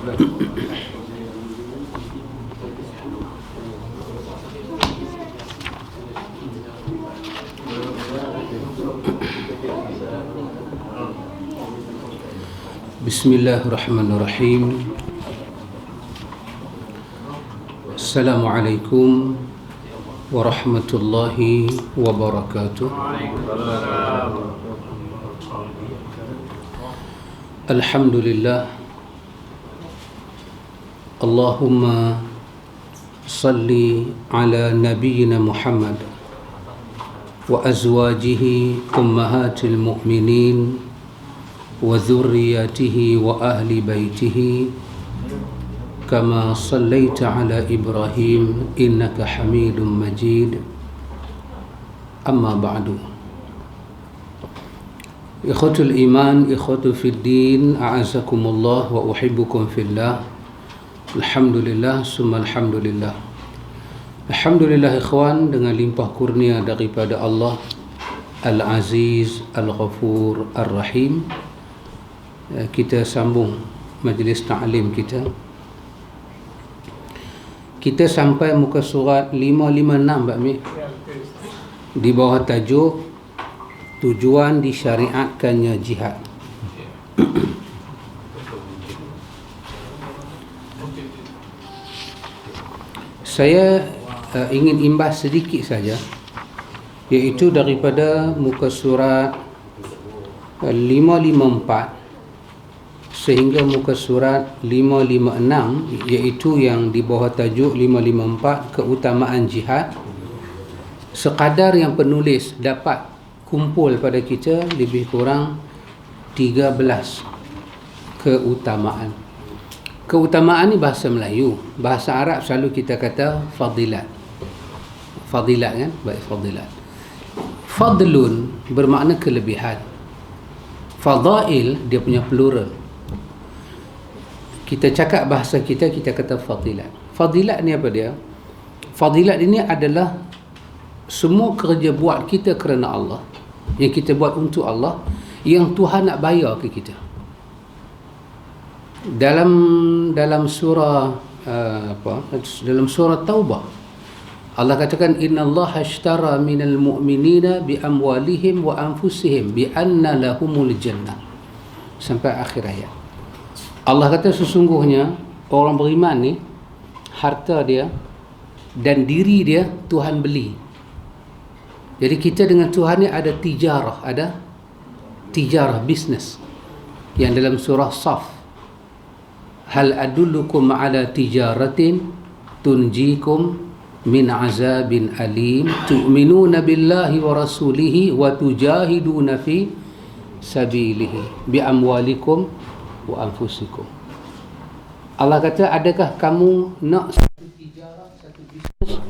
Bismillahirrahmanirrahim. Assalamualaikum warahmatullahi wabarakatuh. Alhamdulillah. Allahumma salli ala nabiyyina Muhammad wa azwajihi ummahatil mu'minin wa dhurriyyatihi wa ahli baitihi kama sallaita ala Ibrahim innaka Hamidum Majid. Amma ba'du. Ikhwatul iman, ikhwatu fid din, a'azakumullah wa uhibbukum fillah. Alhamdulillah summa alhamdulillah. Alhamdulillah ikhwan, dengan limpah kurnia daripada Allah Al-Aziz, Al-Ghafur, Ar-Rahim, kita sambung majlis ta'lim kita. Kita sampai muka surat 556 Pak Mik, di bawah tajuk tujuan disyariatkannya jihad. Saya ingin imbas sedikit saja, iaitu daripada muka surat 554 sehingga muka surat 556, iaitu yang di bawah tajuk 554 keutamaan jihad. Sekadar yang penulis dapat kumpul pada kita lebih kurang 13 keutamaan. Keutamaan ni bahasa Melayu, bahasa Arab selalu kita kata fadilat. Fadilat kan? Baik, fadilat. Fadlun bermakna kelebihan. Fadail dia punya plural. Kita cakap bahasa kita kata fadilat. Fadilat ni apa dia? Fadilat ini adalah semua kerja buat kita kerana Allah, yang kita buat untuk Allah, yang Tuhan nak bayar ke kita. Dalam surah dalam surah Taubah, Allah katakan innallaha ashtara minal mu'minina bi amwalihim wa anfusihim bi anna lahumul jannah, sampai akhir ayat. Allah kata sesungguhnya orang beriman ni, harta dia dan diri dia Tuhan beli. Jadi kita dengan Tuhan ni ada tijarah, bisnes. Yang dalam surah Saf, hal adullukum ala tijaratin tunjikum min azabin alim tu'minuna billahi wa rasulihi wa tujahiduna fi sabilihi bi amwalikum wa anfusikum. Allah kata, adakah kamu nak satu tijarah, satu bisnes?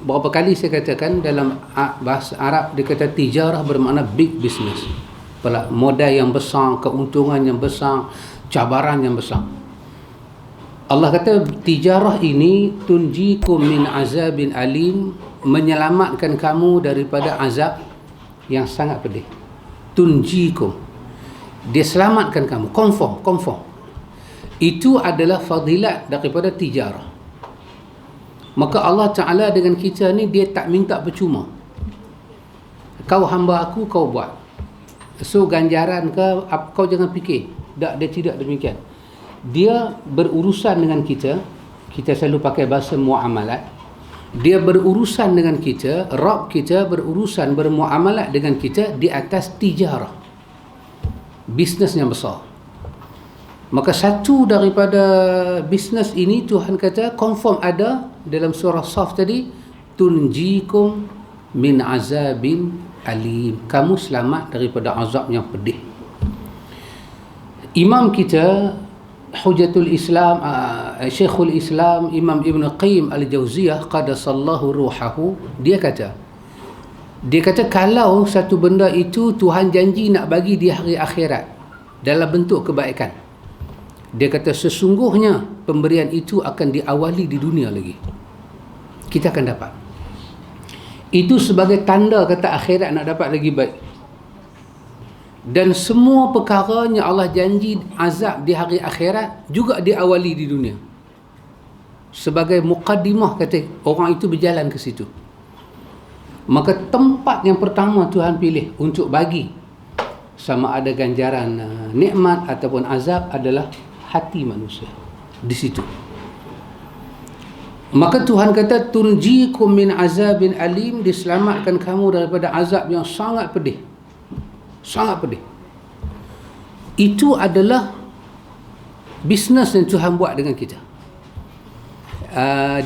Berapa kali saya katakan dalam bahasa Arab dia kata tijarah bermakna big business, modal yang besar, keuntungan yang besar, cabaran yang besar. Allah kata tijarah ini tunjikum min azabin alim, menyelamatkan kamu daripada azab yang sangat pedih. Tunjikum, dia selamatkan kamu, confirm. Itu adalah fadilat daripada tijarah. Maka Allah Ta'ala dengan kita ni, dia tak minta percuma. Kau hamba aku, kau buat. So ganjaran ke, kau jangan fikir. Tak, dia tidak demikian. Dia berurusan dengan kita. Kita selalu pakai bahasa muamalat. Dia berurusan dengan kita, Rabb kita berurusan, bermuamalat dengan kita di atas tijarah, bisnes yang besar. Maka satu daripada bisnes ini Tuhan kata confirm ada dalam surah Saf tadi, tunjikum min azabin alim, kamu selamat daripada azab yang pedih. Imam kita Hujatul Islam, Syekhul Islam Imam Ibn Qayyim Al-Jauziyah qadasallahu ruhahu, dia kata kalau satu benda itu Tuhan janji nak bagi di hari akhirat dalam bentuk kebaikan, dia kata sesungguhnya pemberian itu akan diawali di dunia lagi, kita akan dapat. Itu sebagai tanda kata akhirat nak dapat lagi baik. Dan semua perkaranya Allah janji azab di hari akhirat juga diawali di dunia. Sebagai muqaddimah, kata orang itu berjalan ke situ. Maka tempat yang pertama Tuhan pilih untuk bagi sama ada ganjaran nikmat ataupun azab adalah hati manusia. Di situ. Maka Tuhan kata, tunjikum min azabin alim, diselamatkan kamu daripada azab yang sangat pedih. Sangat pedih. Itu adalah bisnes yang Tuhan buat dengan kita.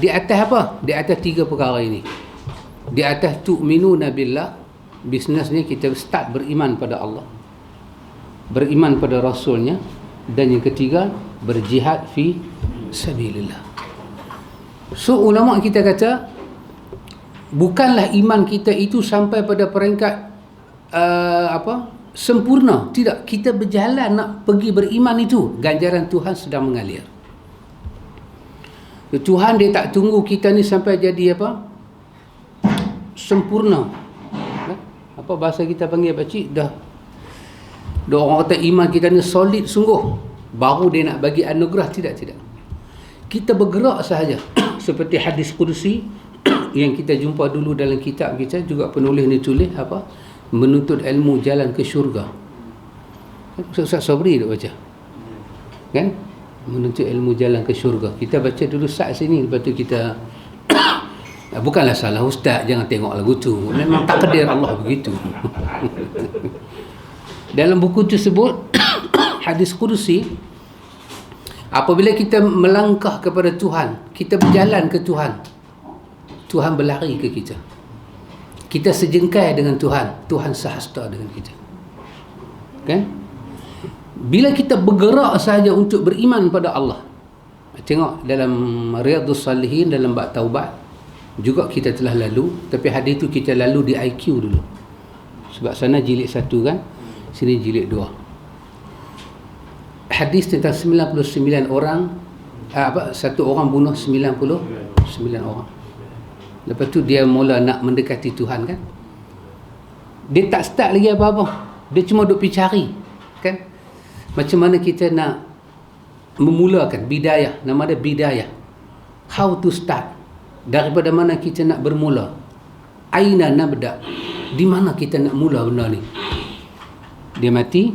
Di atas apa? Di atas 3 perkara ini. Di atas tu'minuna billah, bisnes ni kita start beriman pada Allah, beriman pada Rasulnya, dan yang ketiga berjihad fi sabilillah. So ulama kita kata, bukanlah iman kita itu sampai pada peringkat sempurna. Tidak, kita berjalan nak pergi beriman itu, ganjaran Tuhan sedang mengalir. Tuhan dia tak tunggu kita ni sampai jadi sempurna. Apa bahasa kita panggil pakcik, dah orang kata iman kita ni solid sungguh, baru dia nak bagi anugerah. Tidak. Kita bergerak sahaja. Seperti hadis Qudsi yang kita jumpa dulu dalam kitab kita, juga penulis ni tulis menuntut ilmu jalan ke syurga. Ustaz Sabri duk baca, kan? Menuntut ilmu jalan ke syurga. Kita baca dulu sat sini, lepas tu kita bukanlah salah ustaz, jangan tengok lagu tu, memang takdir Allah begitu. Dalam buku tersebut hadis Qudsi, apabila kita melangkah kepada Tuhan, kita berjalan ke Tuhan, Tuhan berlari ke kita. Kita sejengkai dengan Tuhan, Tuhan sahasta dengan kita. Kan? Bila kita bergerak sahaja untuk beriman pada Allah. Tengok dalam Riyadhus Salihin, dalam bab taubat juga kita telah lalu, tapi hadis itu kita lalu di IQ dulu. Sebab sana jilid 1 kan, sini jilid 2. Hadis tentang 99 orang, satu orang bunuh 99 orang. Lepas tu dia mula nak mendekati Tuhan kan. Dia tak start lagi apa-apa. Dia cuma duk pergi cari kan. Macam mana kita nak memulakan bidayah, nama dia bidayah. How to start. Daripada mana kita nak bermula. Aina nabda. Di mana kita nak mula benda ni. Dia mati.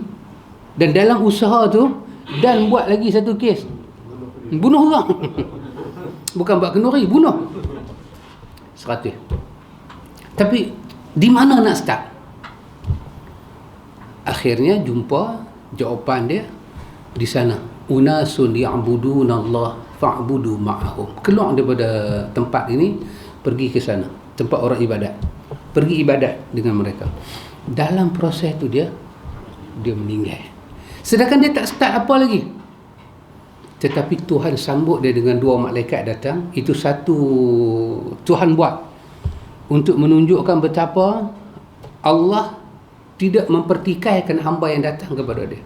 Dan dalam usaha tu, dan buat lagi satu kes. Bunuh orang. Bukan buat kenduri, bunuh. 100. Tapi di mana nak start? Akhirnya jumpa jawapan dia di sana. Unasun ya'budunallah fa'budu ma'ahum. Keluar daripada tempat ini, pergi ke sana, tempat orang ibadat. Pergi ibadat dengan mereka. Dalam proses tu dia meninggal. Sedangkan dia tak start apa lagi. Tetapi Tuhan sambut dia dengan 2 malaikat datang. Itu satu Tuhan buat untuk menunjukkan betapa Allah tidak mempertikaikan hamba yang datang kepada dia.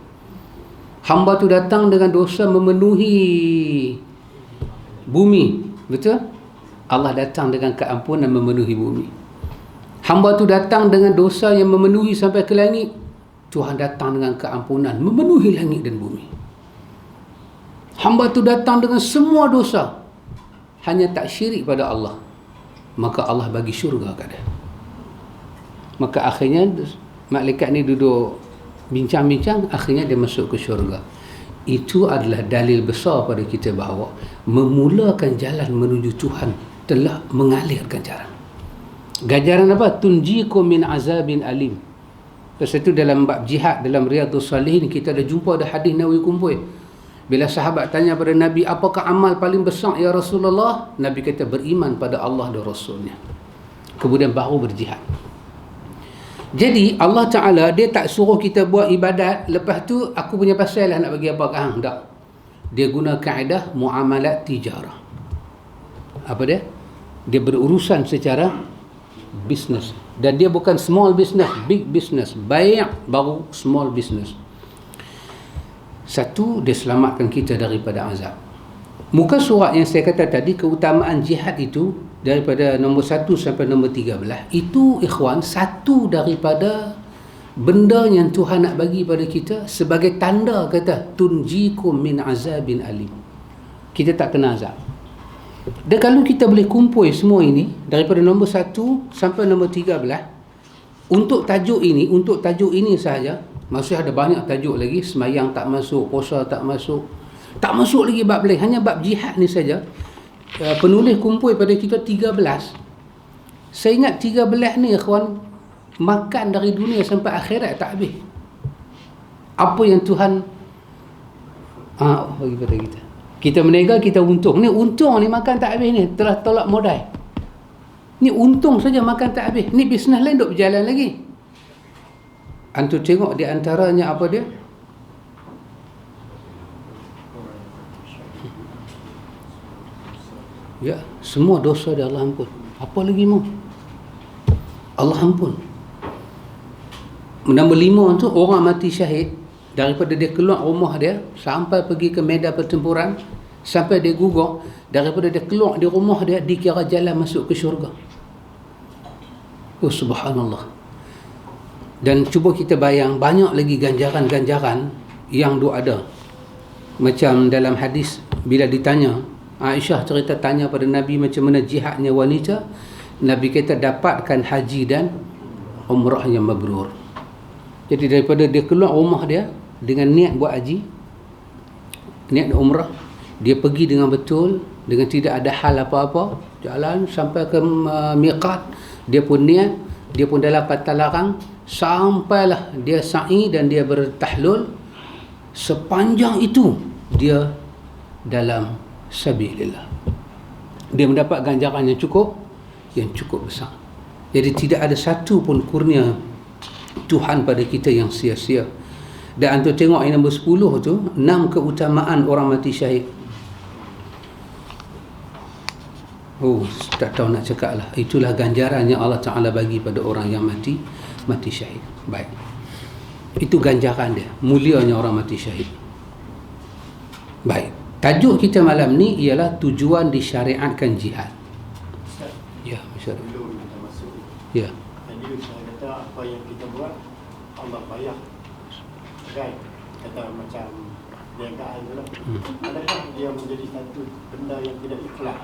Hamba tu datang dengan dosa memenuhi bumi, betul? Allah datang dengan keampunan memenuhi bumi. Hamba tu datang dengan dosa yang memenuhi sampai ke langit, Tuhan datang dengan keampunan memenuhi langit dan bumi. Hamba tu datang dengan semua dosa, hanya tak syirik pada Allah, maka Allah bagi syurga kat dia. Maka akhirnya malaikat ni duduk bincang-bincang, akhirnya dia masuk ke syurga. Itu adalah dalil besar pada kita bahawa memulakan jalan menuju Tuhan telah mengalir ganjaran. Ganjaran apa? Tunjikum min azabin alim. Lepas itu dalam bab jihad, dalam Riyadhus Salihin, kita ada jumpa ada hadis Nawawi kumpul. Bila sahabat tanya pada Nabi, apakah amal paling besar ya Rasulullah? Nabi kata, beriman pada Allah dan Rasulnya. Kemudian baru berjihad. Jadi Allah Ta'ala dia tak suruh kita buat ibadat, lepas tu aku punya pasal lah nak bagi apa kat hang. Tak. Dia guna kaedah muamalat tijarah. Apa dia? Dia berurusan secara business. Dan dia bukan small business, big business. Baik baru small business. Satu, dia selamatkan kita daripada azab. Muka surat yang saya kata tadi, keutamaan jihad itu daripada nombor 1 sampai nombor 13, itu ikhwan, satu daripada benda yang Tuhan nak bagi pada kita sebagai tanda, kata tunjikum min azabin alim. Kita tak kena azab. Dan kalau kita boleh kumpul semua ini daripada nombor 1 sampai nombor 13 untuk tajuk ini sahaja, maksudnya ada banyak tajuk lagi, semayang tak masuk, puasa tak masuk lagi bab lain, hanya bab jihad ni saja penulis kumpul pada kita 13. Saya ingat 13 ni ikhwan, makan dari dunia sampai akhirat tak habis. Apa yang Tuhan bagi pada kita. Kita meniaga, kita untung. Ni untung ni makan tak habis ni. Telah tolak modal. Ni untung saja makan tak habis. Ni bisnes lain duk berjalan lagi. Antum tengok di antaranya apa dia? Ya, semua dosa dia Allah ampun. Apa lagi mau? Allah ampun. Nombor 5 tu orang mati syahid. Daripada dia keluar rumah dia sampai pergi ke medan pertempuran, sampai dia gugur, daripada dia keluar di rumah dia dikira jalan masuk ke syurga. Oh subhanallah. Dan cuba kita bayang, banyak lagi ganjaran-ganjaran yang ada. Macam dalam hadis bila ditanya, Aisyah cerita tanya pada Nabi macam mana jihadnya wanita, Nabi kata dapatkan haji dan umrah yang mabrur. Jadi daripada dia keluar rumah dia dengan niat buat haji, niat umrah, dia pergi dengan betul, dengan tidak ada hal apa-apa, jalan sampai ke miqat, dia pun niat, dia pun dalam patah larang, sampailah dia sa'i dan dia bertahlul, sepanjang itu dia dalam sabilillah. Dia mendapat ganjaran yang cukup besar. Jadi tidak ada satu pun kurnia Tuhan pada kita yang sia-sia. Dan antum tengok ayat nombor 10 tu, 6 keutamaan orang mati syahid. Oh, tak tahu nak cakap lah. Itulah ganjaran yang Allah Ta'ala bagi pada orang yang mati syahid. Baik. Itu ganjaran dia, mulianya orang mati syahid. Baik. Tajuk kita malam ni ialah tujuan disyariatkan jihad. Ya, masyarakat. Ya. Tadi saya kata apa yang kita buat Allah bayar. Kan? Kata macam niagaan tu lah. Adakah dia menjadi satu benda yang tidak ikhlas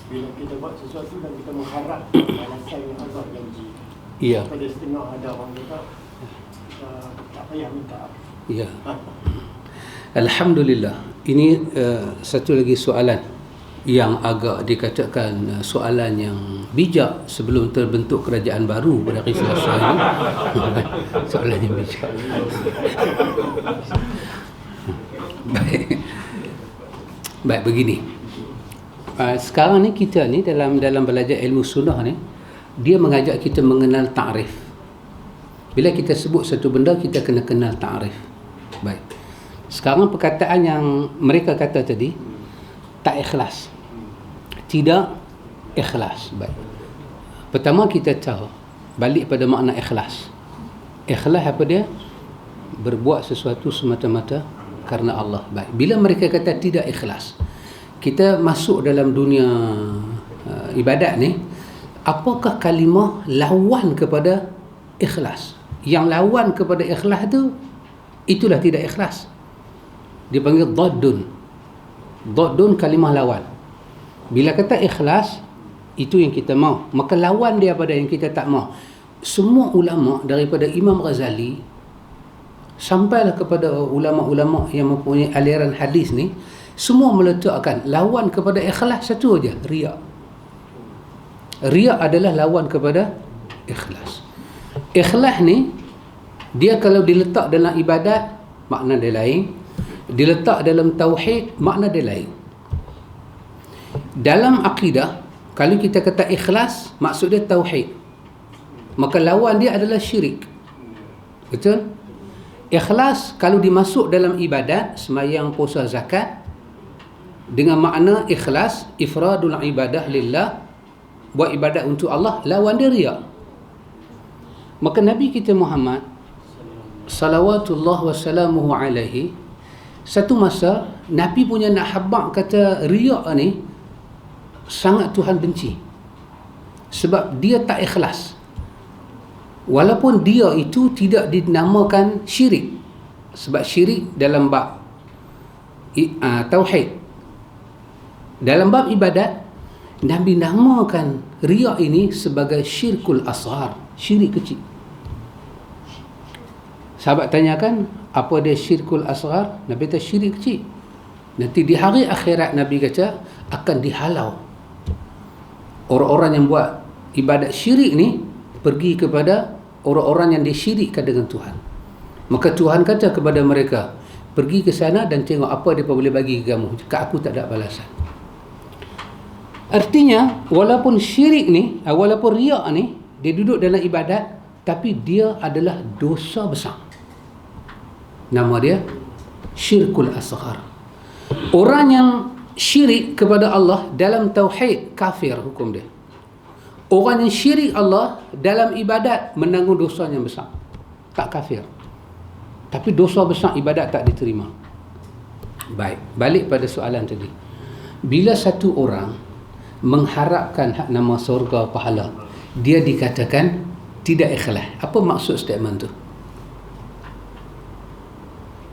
bila kita buat sesuatu dan kita mengharap balasan yang Allah janji? Iya. Pada setengah ada orang kata tak payah minta. Ya. Alhamdulillah. Ini satu lagi soalan yang agak dikatakan soalan yang bijak sebelum terbentuk kerajaan baru pada kisah saya. Soalan yang bijak. Baik begini. Sekarang ni kita ni dalam belajar ilmu sunnah ni, dia mengajak kita mengenal ta'rif. Bila kita sebut satu benda, kita kena kenal ta'rif. Baik. Sekarang perkataan yang mereka kata tadi, tak ikhlas. Tidak ikhlas. Baik. Pertama kita tahu, balik pada makna ikhlas. Ikhlas apa dia? Berbuat sesuatu semata-mata karena Allah. Baik. Bila mereka kata tidak ikhlas, kita masuk dalam dunia ibadat ni, apakah kalimah lawan kepada ikhlas? Yang lawan kepada ikhlas tu, itulah tidak ikhlas. Dia panggil dhaddun. Dhaddun kalimah lawan. Bila kata ikhlas, itu yang kita mau, maka lawan dia pada yang kita tak mau. Semua ulama daripada Imam Ghazali sampailah kepada ulama-ulama yang mempunyai aliran hadis ni, semua meletakkan lawan kepada ikhlas satu aja, riya. Riya adalah lawan kepada ikhlas. Ikhlas ni, dia kalau diletak dalam ibadat, makna dia lain. Diletak dalam tauhid, makna dia lain. Dalam akidah, kalau kita kata ikhlas, maksud dia tauhid. Maka lawan dia adalah syirik. Betul? Ikhlas kalau dimasuk dalam ibadat, sembahyang, puasa, zakat, dengan makna ikhlas, ifradul ibadah lillah, buat ibadat untuk Allah, lawan dia riya. Maka Nabi kita Muhammad salawatullah wassalamuhu alaihi, satu masa Nabi punya nak habaq kata riya ni sangat Tuhan benci, sebab dia tak ikhlas. walaupun dia itu tidak dinamakan syirik, sebab syirik dalam bab tauhid, dalam bab ibadat Nabi namakan riya ini sebagai syirkul asghar, syirik kecil. Sahabat tanyakan, apa dia syirkul asghar? Nabi kata syirik kecil. Nanti di hari akhirat Nabi kata akan dihalau orang-orang yang buat ibadat syirik ni pergi kepada orang-orang yang disyirikkan dengan Tuhan. Maka Tuhan kata kepada mereka, pergi ke sana dan tengok apa dia boleh bagi ke kamu. Jika aku tak ada balasan. Artinya, walaupun syirik ni, walaupun riak ni, dia duduk dalam ibadat, tapi dia adalah dosa besar. Nama dia syirkul asghar. Orang yang syirik kepada Allah dalam tauhid, kafir hukum dia. Orang yang syirik Allah dalam ibadat menanggung dosa yang besar, tak kafir. Tapi dosa besar, ibadat tak diterima. Baik, balik pada soalan tadi. Bila satu orang mengharapkan hak nama surga pahala, dia dikatakan tidak ikhlas. Apa maksud statement tu?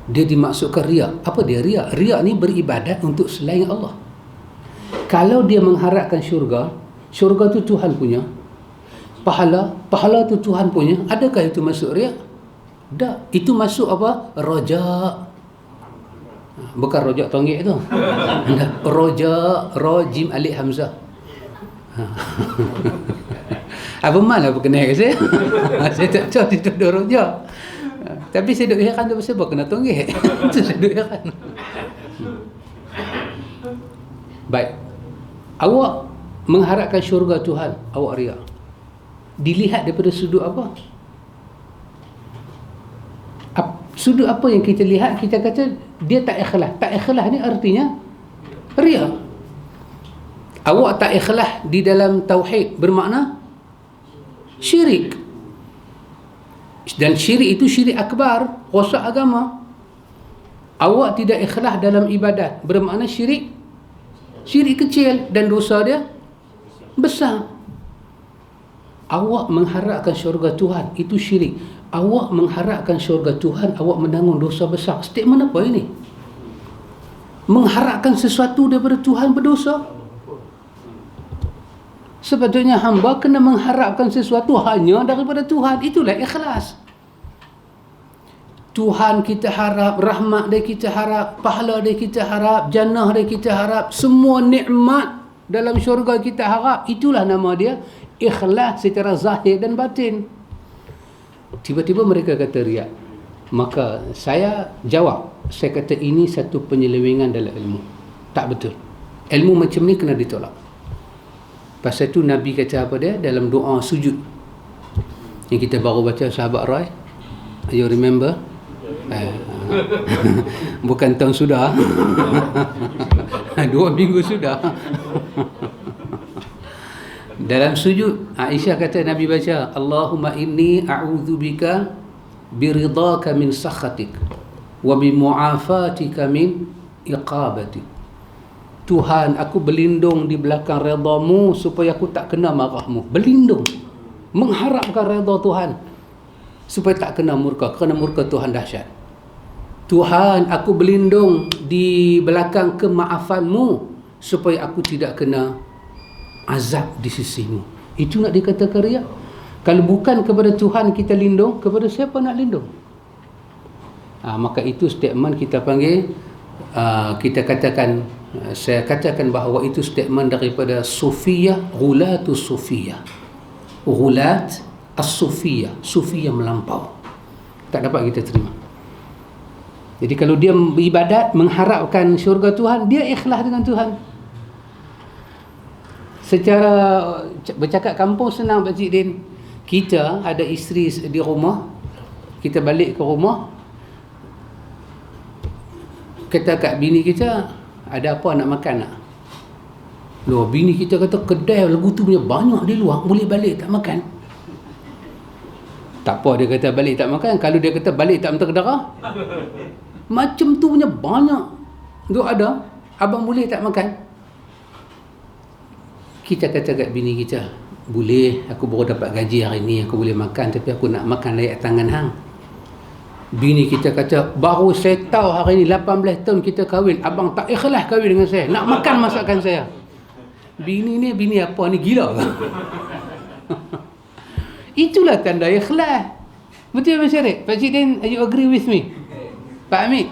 Dia dimaksudkan riak. Apa dia riak? Riak ni beribadat untuk selain Allah. Kalau dia mengharapkan syurga, syurga tu Tuhan punya, pahala tu Tuhan punya, adakah itu masuk riak? Tak. Itu masuk apa? Rojak. Bukan rojak tonggek tu. Rojak, rojim alif hamzah. Apa malah berkenaan ke saya? Saya tak tahu itu ada rojak. Tapi saya duk heran tu pasal apa kena tonggek. Itu saya duk heran. Baik. Awak mengharapkan syurga Tuhan, awak riak. Dilihat daripada sudut apa? Sudut apa yang kita lihat, kita kata dia tak ikhlas. Tak ikhlas ni artinya riak. Awak tak ikhlas di dalam tauhid bermakna syirik. Dan syirik itu syirik akbar, rosak agama. Awak tidak ikhlas dalam ibadat bermakna syirik kecil dan dosa dia besar. Awak mengharapkan syurga Tuhan, itu syirik. Awak mengharapkan syurga Tuhan, awak menanggung dosa besar. Statement apa ini? Mengharapkan sesuatu daripada Tuhan berdosa? Sepatutnya hamba kena mengharapkan sesuatu hanya daripada Tuhan. Itulah ikhlas. Tuhan kita harap, rahmat dia kita harap, pahala dia kita harap, jannah dia kita harap, semua nikmat dalam syurga kita harap. Itulah nama dia ikhlas secara zahir dan batin. Tiba-tiba mereka kata riak. Maka saya jawab, saya kata ini satu penyelewengan dalam ilmu. Tak betul. Ilmu macam ni kena ditolak. Pasal tu Nabi kata apa dia dalam doa sujud yang kita baru baca, sahabat Roy, you remember? Bukan tahun sudah. 2 minggu sudah. Dalam sujud, Aisyah kata Nabi baca, Allahumma inni a'udzubika biridhaka min sakhatik wa bimu'afatika min iqabatik. Tuhan, aku berlindung di belakang redamu supaya aku tak kena marahmu. Berlindung, mengharapkan redha Tuhan supaya tak kena murka, kerana murka Tuhan dahsyat. Tuhan, aku berlindung di belakang kemaafanmu supaya aku tidak kena azab di sisimu. Itu nak dikatakan riak? Kalau bukan kepada Tuhan kita lindung, kepada siapa nak lindung? Maka itu statement kita panggil, kita katakan, saya katakan bahawa itu statement daripada Sufiyah, Ghulatus Sufiyah. Ghulat as-Sufiyah, Sufiyah melampau. Tak dapat kita terima. Jadi kalau dia beribadat mengharapkan syurga Tuhan, dia ikhlas dengan Tuhan. Secara bercakap kampung senang Pak Cik Din. Kita ada isteri di rumah, kita balik ke rumah, kata kat bini kita, ada apa nak makan nak? Loh, bini kita kata kedai lagu tu punya banyak di luar, boleh balik tak makan? Tak apa dia kata balik tak makan. Kalau dia kata balik tak minta kedara, macam tu punya banyak tu ada, abang boleh tak makan? Kita kata kat bini kita, boleh, aku baru dapat gaji hari ni, aku boleh makan, tapi aku nak makan layak tangan hang. Bini kita kata, baru saya tahu hari ni 18 tahun kita kahwin, abang tak ikhlas kahwin dengan saya, nak makan masakan saya. Bini ni, bini apa ni, gila ke? Itulah tanda ikhlas. Betul Abang Syarif? Pak Cik Din, you agree with me? Pak Amir?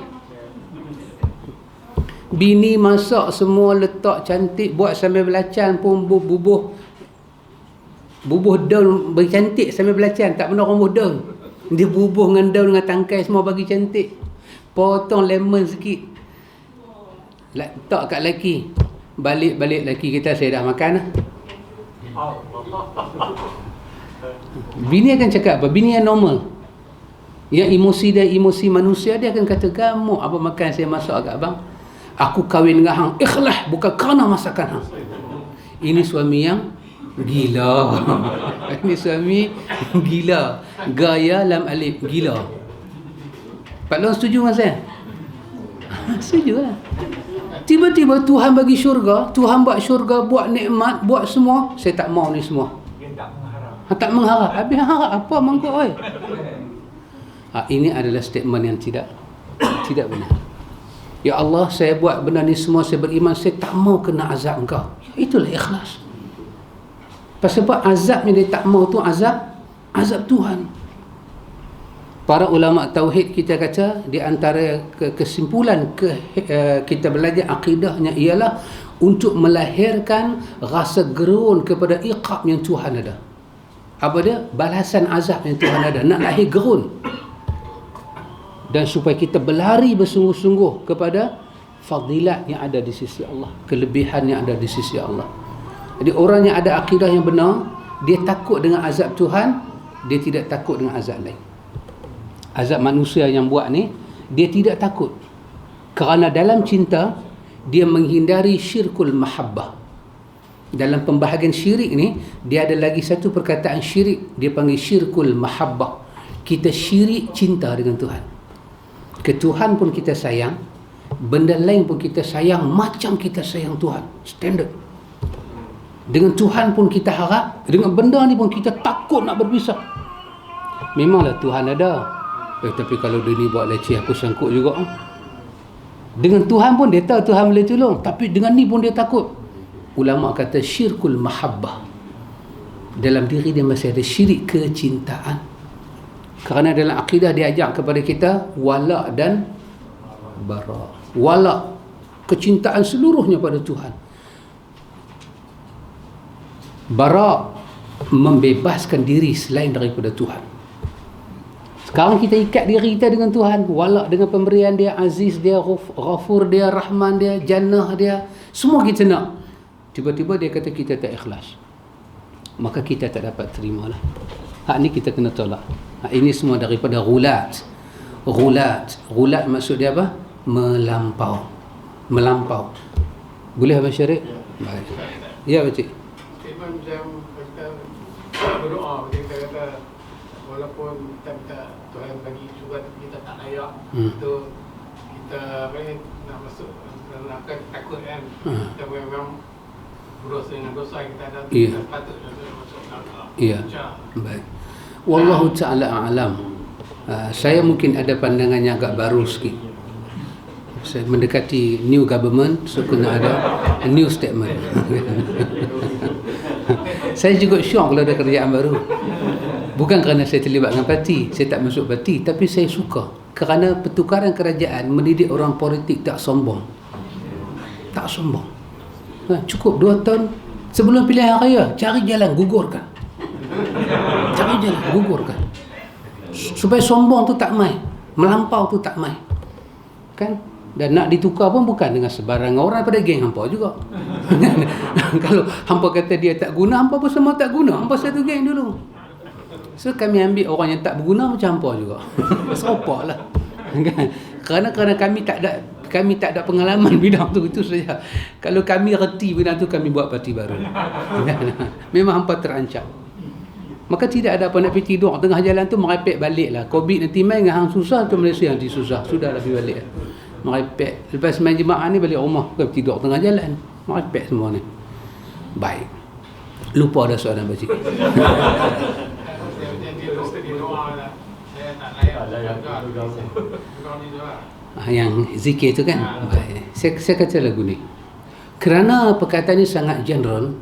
Bini masak semua, letak cantik, buat sambil belacan pun bubuh daun bagi cantik sambil belacan, tak pernah bubuh daun. Dia bubuh dengan daun dengan tangkai semua bagi cantik. Potong lemon sikit, letak kat lelaki. Balik lelaki kita, saya dah makan lah. Bini akan cakap apa? Bini yang normal, yang emosi dia emosi manusia, dia akan kata, kamu apa makan saya masak kat abang, aku kahwin dengan hang ikhlas, bukan kerana masakan hang. Ini suami yang gila. Ini suami gila. Gaya lam alif, gila. Pak Long setuju dengan saya? Setuju lah. Tiba-tiba Tuhan bagi syurga, Tuhan buat syurga, buat nikmat, buat semua, saya tak mau ni semua. Tak mengharap. Habis harap apa mangkuk oi? Ini adalah statement yang tidak benar. Ya Allah, saya buat benda ni semua, saya beriman, saya tak mau kena azab engkau. Itulah ikhlas. Sebab azab yang dia tak mau tu azab Tuhan. Para ulama tauhid kita kata, di antara kesimpulan kita belajar akidahnya ialah untuk melahirkan rasa gerun kepada iqab yang Tuhan ada. Apa dia? Balasan azab yang Tuhan ada. Nak lahir gerun. Dan supaya kita berlari bersungguh-sungguh kepada fadilat yang ada di sisi Allah, kelebihan yang ada di sisi Allah. Jadi orang yang ada akidah yang benar, dia takut dengan azab Tuhan, dia tidak takut dengan azab lain. Azab manusia yang buat ni, dia tidak takut. Kerana dalam cinta, dia menghindari syirkul mahabbah. Dalam pembahagian syirik ni, dia ada lagi satu perkataan syirik, dia panggil syirkul mahabbah. Kita syirik cinta dengan Tuhan. Ke Tuhan pun kita sayang, benda lain pun kita sayang macam kita sayang Tuhan. Standard. Dengan Tuhan pun kita harap, dengan benda ni pun kita takut nak berpisah. Memanglah Tuhan ada, tapi kalau dia ni buat leceh, aku sangkut juga. Dengan Tuhan pun dia tahu Tuhan boleh tolong, tapi dengan ni pun dia takut. Ulama kata syirkul mahabbah. Dalam diri dia masih ada syirik kecintaan. Kerana dalam akidah dia ajak kepada kita wala dan bara. Wala, kecintaan seluruhnya pada Tuhan. Bara, membebaskan diri selain daripada Tuhan. Sekarang kita ikat diri kita dengan Tuhan. Wala dengan pemberian dia, aziz dia, ghafur dia, rahman dia, jannah dia, semua kita nak. Tiba-tiba dia kata kita tak ikhlas, maka kita tak dapat terimalah. Hak ni kita kena tolak. Ini semua daripada ghulat. Ghulat maksud dia apa? Melampau. Boleh Abang Syarif? Baik. Ya Pakcik. Memang macam kita berdoa, kita kata walaupun kita minta Tuhan bagi syurga, kita tak layak. Itu kita nak masuk, nak takut kan. Kita memang berdosa dengan dosa yang kita ada, kita patut masuk neraka. Ya. Baik. Wallahu ta'ala a'lam. Saya mungkin ada pandangan yang agak baru sikit. Saya mendekati new government, so kena ada a new statement. Saya juga syok kalau ada kerajaan baru. Bukan kerana saya terlibat dengan parti, saya tak masuk parti, tapi saya suka kerana pertukaran kerajaan mendidik orang politik tak sombong. Tak sombong. Cukup 2 tahun sebelum pilihan raya, cari jalan gugurkan. Supaya sombong tu tak mai, melampau tu tak mai. Kan? Dan nak ditukar pun bukan dengan sebarang orang daripada geng hampa juga. Kalau hampa kata dia tak guna, hampa pun semua tak guna. Hampa satu geng dulu. So kami ambil orang yang tak berguna macam hampa juga. Serupa lah. Kerana kami tak ada pengalaman bidang tu, itu saja. Kalau kami reti bidang tu, kami buat parti baru. Memang hampa terancam. Maka tidak ada apa nak pergi tidur tengah jalan tu, merepek balik lah. Covid nanti main dengan hang susah tu, Malaysia nanti susah. Sudah lah pergi balik lah. Merepek. Lepas main jemaah ni balik rumah, bukan tidur tengah jalan. Merepek semua ni. Baik. Lupa dah soalan pakcik. Yang zikir tu kan. Saya kata lagu ni. Kerana perkataan ni sangat general,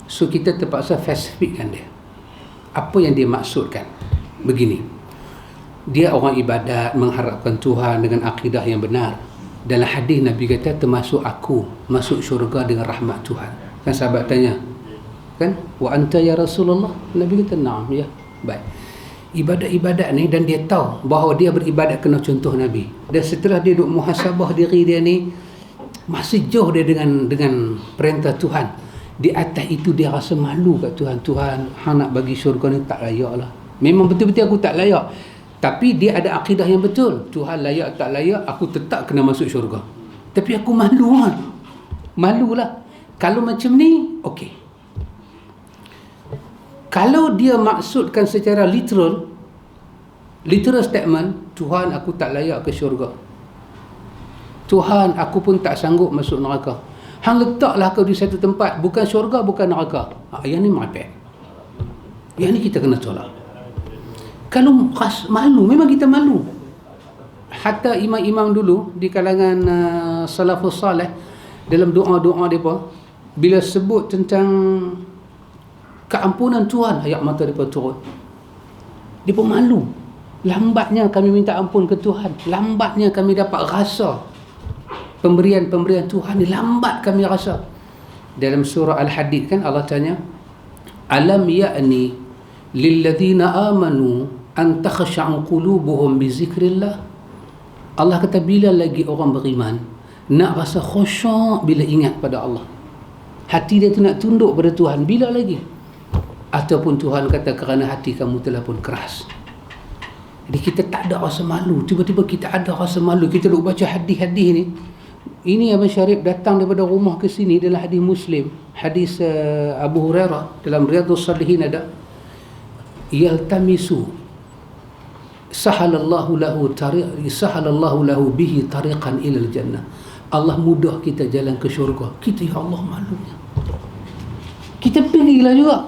so kita terpaksa spesifikkan dia. Apa yang dia maksudkan? Begini. Dia orang ibadat, mengharapkan Tuhan dengan akidah yang benar. Dalam hadis Nabi kata, termasuk aku masuk syurga dengan rahmat Tuhan. Kan sahabat tanya, kan? Wa anta ya Rasulullah? Nabi kata, na'am, ya. Baik. Ibadat-ibadat ni, dan dia tahu bahawa dia beribadat kena contoh Nabi. Dan setelah dia duk muhasabah diri dia ni, masih jauh dia dengan perintah Tuhan. Di atas itu dia rasa malu kat Tuhan. Tuhan, hang nak bagi syurga ni tak layak lah. Memang betul-betul aku tak layak. Tapi dia ada akidah yang betul. Tuhan layak tak layak, aku tetap kena masuk syurga. Tapi aku malu lah. Malulah. Kalau macam ni, okey. Kalau dia maksudkan secara literal statement, Tuhan aku tak layak ke syurga. Tuhan aku pun tak sanggup masuk neraka. Hang letaklah kau di satu tempat, bukan syurga, bukan neraka. Yang ni merepek. Yang ni kita kena tolak. Kalau malu, memang kita malu. Hatta imam-imam dulu di kalangan salafus salih, dalam doa-doa mereka, bila sebut tentang keampunan Tuhan, ayat mata mereka turun. Mereka malu. Lambatnya kami minta ampun ke Tuhan. Lambatnya kami dapat rasa pemberian Tuhan ni. Lambat kami rasa. Dalam surah Al-Hadid kan Allah tanya, alam ya'ni lilladhina amanu an takhsha'u qulubuhum bi zikrillah. Allah kata, bila lagi orang beriman nak rasa khusyuk bila ingat pada Allah, hati dia tu nak tunduk pada Tuhan, bila lagi? Ataupun Tuhan kata, kerana hati kamu telah pun keras. Jadi kita tak ada rasa malu. Tiba-tiba kita ada rasa malu. Kita duk baca hadis-hadis ni. Ini Abang Syarif datang daripada rumah ke sini dalam hadis Muslim. Hadis Abu Hurairah dalam Riyadhus Shalihin ada, yaltamisu sahalallahu lahu bihi tariqan ilal jannah. Allah mudah kita jalan ke syurga. Kita, ya Allah, malunya. Kita pergilah juga.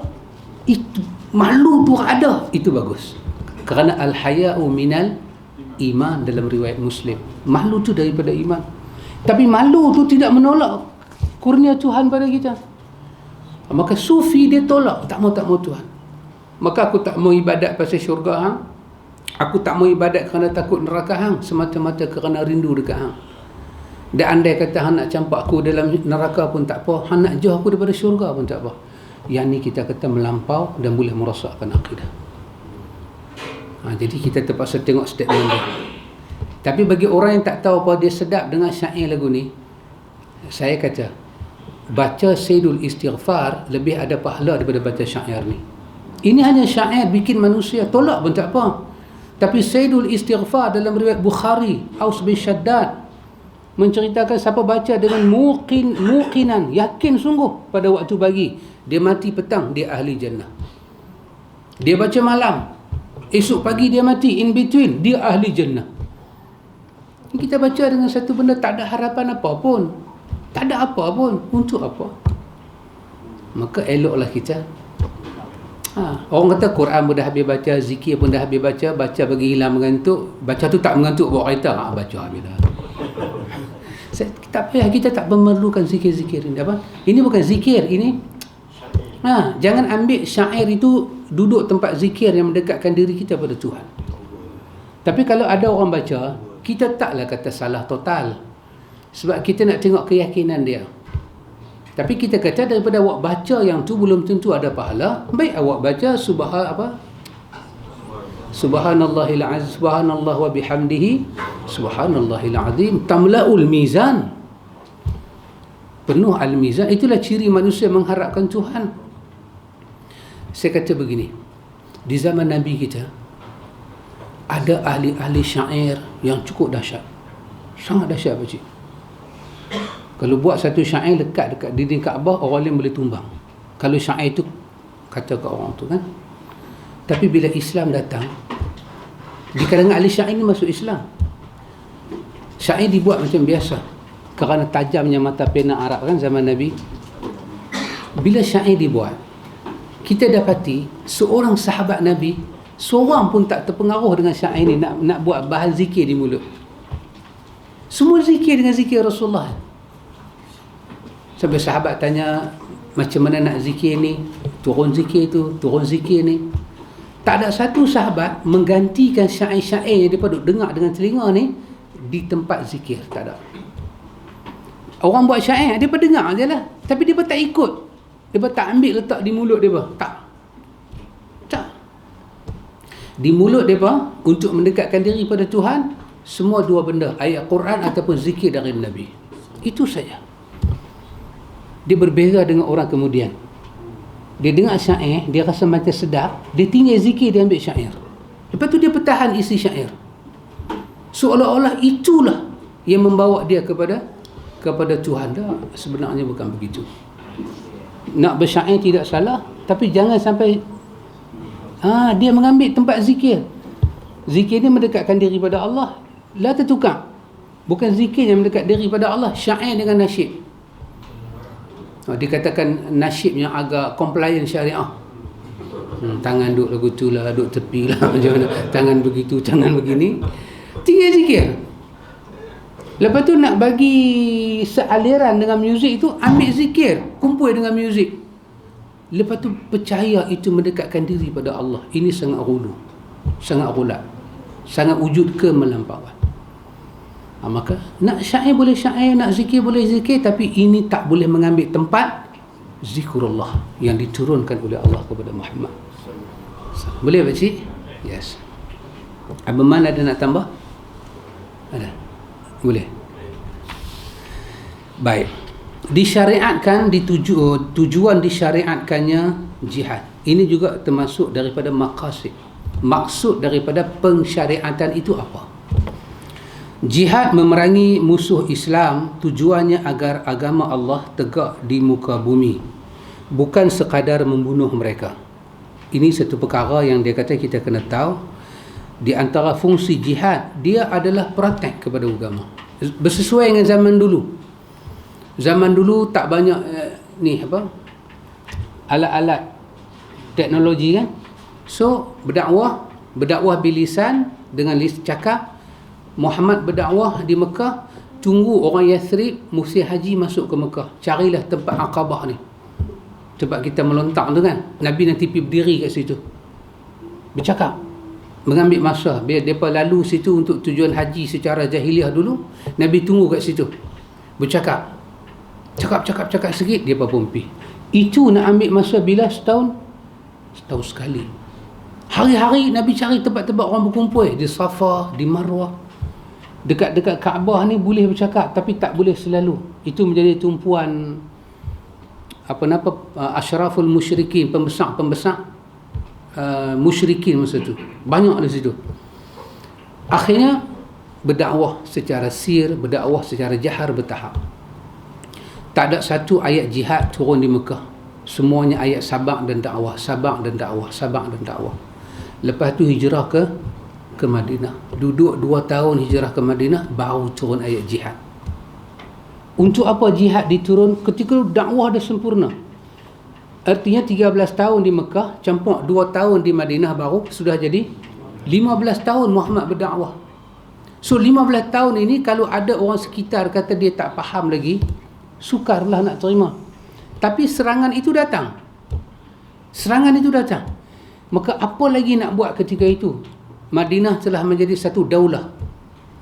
Itu malu tu ada, itu bagus. Kerana al-haya'u minal iman dalam riwayat Muslim. Malu tu daripada iman. Tapi malu tu tidak menolak kurnia Tuhan pada kita. Maka sufi dia tolak, tak mau Tuhan. Maka aku tak mau ibadat pasal syurga hang. Aku tak mau ibadat kerana takut neraka hang, semata-mata kerana rindu dekat hang. Dan andai kata hang nak campak aku dalam neraka pun tak apa, hang nak jauh aku daripada syurga pun tak apa. Yang ni kita kata melampau dan boleh merosakkan akidah. Jadi kita terpaksa tengok statement dia. Tapi bagi orang yang tak tahu apa, dia sedap dengan syair lagu ni, saya kata baca Sayyidul Istighfar lebih ada pahala daripada baca syair ni. Ini hanya syair bikin manusia tolak pun tak apa. Tapi Sayyidul Istighfar dalam riwayat Bukhari, Aus bin Shaddad menceritakan siapa baca dengan muqinan, yakin sungguh pada waktu pagi, dia mati petang, dia ahli jannah. Dia baca malam, esok pagi dia mati, in between, dia ahli jannah. Kita baca dengan satu benda tak ada harapan apa pun, tak ada apa pun, untuk apa? Maka eloklah kita. Orang kata Quran pun dah habis baca, zikir pun dah habis baca, baca bagi hilang mengantuk, baca tu tak mengantuk bawa kereta, baca habis dah. Tak payah, kita tak memerlukan zikir-zikir ini. Apa? Ini bukan zikir, ini jangan ambil syair itu duduk tempat zikir yang mendekatkan diri kita pada Tuhan. Tapi kalau ada orang baca, kita taklah kata salah total, sebab kita nak tengok keyakinan dia. Tapi kita kata daripada awak baca yang tu belum tentu ada pahala, baik awak baca Subhanallahil azim, subhanallah wa bihamdihi, subhanallahil azim, tamla'ul mizan, penuh al-mizan. Itulah ciri manusia mengharapkan Tuhan. Saya kata begini, di zaman Nabi kita ada ahli-ahli syair yang cukup dahsyat, sangat dahsyat pakcik. Kalau buat satu syair dekat dinding Kaabah, orang lain boleh tumbang kalau syair itu kata ke orang tu kan. Tapi bila Islam datang, di kalangan ahli syair ni masuk Islam, syair dibuat macam biasa kerana tajamnya mata pena Arab kan zaman Nabi. Bila syair dibuat, kita dapati seorang sahabat Nabi seorang pun tak terpengaruh dengan syair ni nak buat bahan zikir di mulut. Semua zikir dengan zikir Rasulullah. Sampai sahabat tanya, macam mana nak zikir ni? Turun zikir tu, turun zikir ni. Tak ada satu sahabat menggantikan syair-syair yang dia duk dengar dengan telinga ni di tempat zikir. Tak ada. Orang buat syair, dia dengar je lah. Tapi dia tak ikut. Dia tak ambil letak di mulut dia. Tak. Di mulut dia untuk mendekatkan diri pada Tuhan, semua dua benda, ayat Quran ataupun zikir dari Nabi. Itu saja. Dia berbeza dengan orang kemudian. Dia dengar syair, dia rasa macam sedap, dia tinggal zikir, dia ambil syair. Lepas tu dia pertahan isi syair. Seolah-olah itulah yang membawa dia kepada Tuhan. Dah, sebenarnya bukan begitu. Nak bersyair tidak salah, tapi jangan sampai dia mengambil tempat zikir. Zikir ni mendekatkan diri pada Allah. La tertukar. Bukan zikir yang mendekat diri pada Allah, syair dengan nasyid. Dikatakan nasyid yang agak compliant syariah. Tangan duduk lagu tu lah, duduk tepi lah, macam mana, tangan begitu, tangan begini. Tinggal zikir. Lepas tu nak bagi sealiran dengan muzik itu, ambil zikir, kumpul dengan muzik. Lepas tu percaya itu mendekatkan diri pada Allah. Ini sangat hulu, sangat rulat, sangat wujud kemelampauan. Maka nak syair boleh syair, nak zikir boleh zikir, tapi ini tak boleh mengambil tempat zikrullah yang diturunkan oleh Allah kepada Muhammad. Boleh pakcik? Yes. Abang Man ada nak tambah? Ada? Boleh. Baik. Disyariatkan, tujuan disyariatkannya jihad. Ini juga termasuk daripada maqasid. Maksud daripada pensyariatan itu apa? Jihad memerangi musuh Islam, tujuannya agar agama Allah tegak di muka bumi, bukan sekadar membunuh mereka. Ini satu perkara yang dia kata kita kena tahu. Di antara fungsi jihad, dia adalah protek kepada agama. Bersesuai dengan zaman dulu. Zaman dulu tak banyak alat-alat teknologi kan. So berdakwah bilisan dengan cakap. Muhammad berdakwah di Mekah, tunggu orang Yathrib musim haji masuk ke Mekah, carilah tempat Aqabah ni, tempat kita melontak tu kan. Nabi nanti pergi berdiri kat situ, bercakap, mengambil masa biar mereka lalu situ untuk tujuan haji secara jahiliah dulu. Nabi tunggu kat situ, bercakap, cakap sikit, dia pun pergi. Itu nak ambil masa bila? Setahun sekali. Hari-hari Nabi cari tempat-tempat orang berkumpul, di Safa, di Marwah. Dekat-dekat Kaabah ni boleh bercakap, tapi tak boleh selalu. Itu menjadi tumpuan asyraful musyrikin, pembesar musyrikin masa tu. Banyak di situ. Akhirnya berdakwah secara sir, berdakwah secara jahar, bertahap. Tak ada satu ayat jihad turun di Mekah. Semuanya ayat sabak dan dakwah, sabak dan dakwah, sabak dan dakwah. Lepas tu hijrah ke Madinah. Duduk 2 tahun hijrah ke Madinah, baru turun ayat jihad. Untuk apa jihad diturun? Ketika dakwah dah sempurna. Artinya 13 tahun di Mekah campur 2 tahun di Madinah, baru sudah jadi 15 tahun Muhammad berdakwah. So 15 tahun ini kalau ada orang sekitar kata dia tak faham lagi, sukarlah nak terima. Tapi serangan itu datang. Maka apa lagi nak buat ketika itu? Madinah telah menjadi satu daulah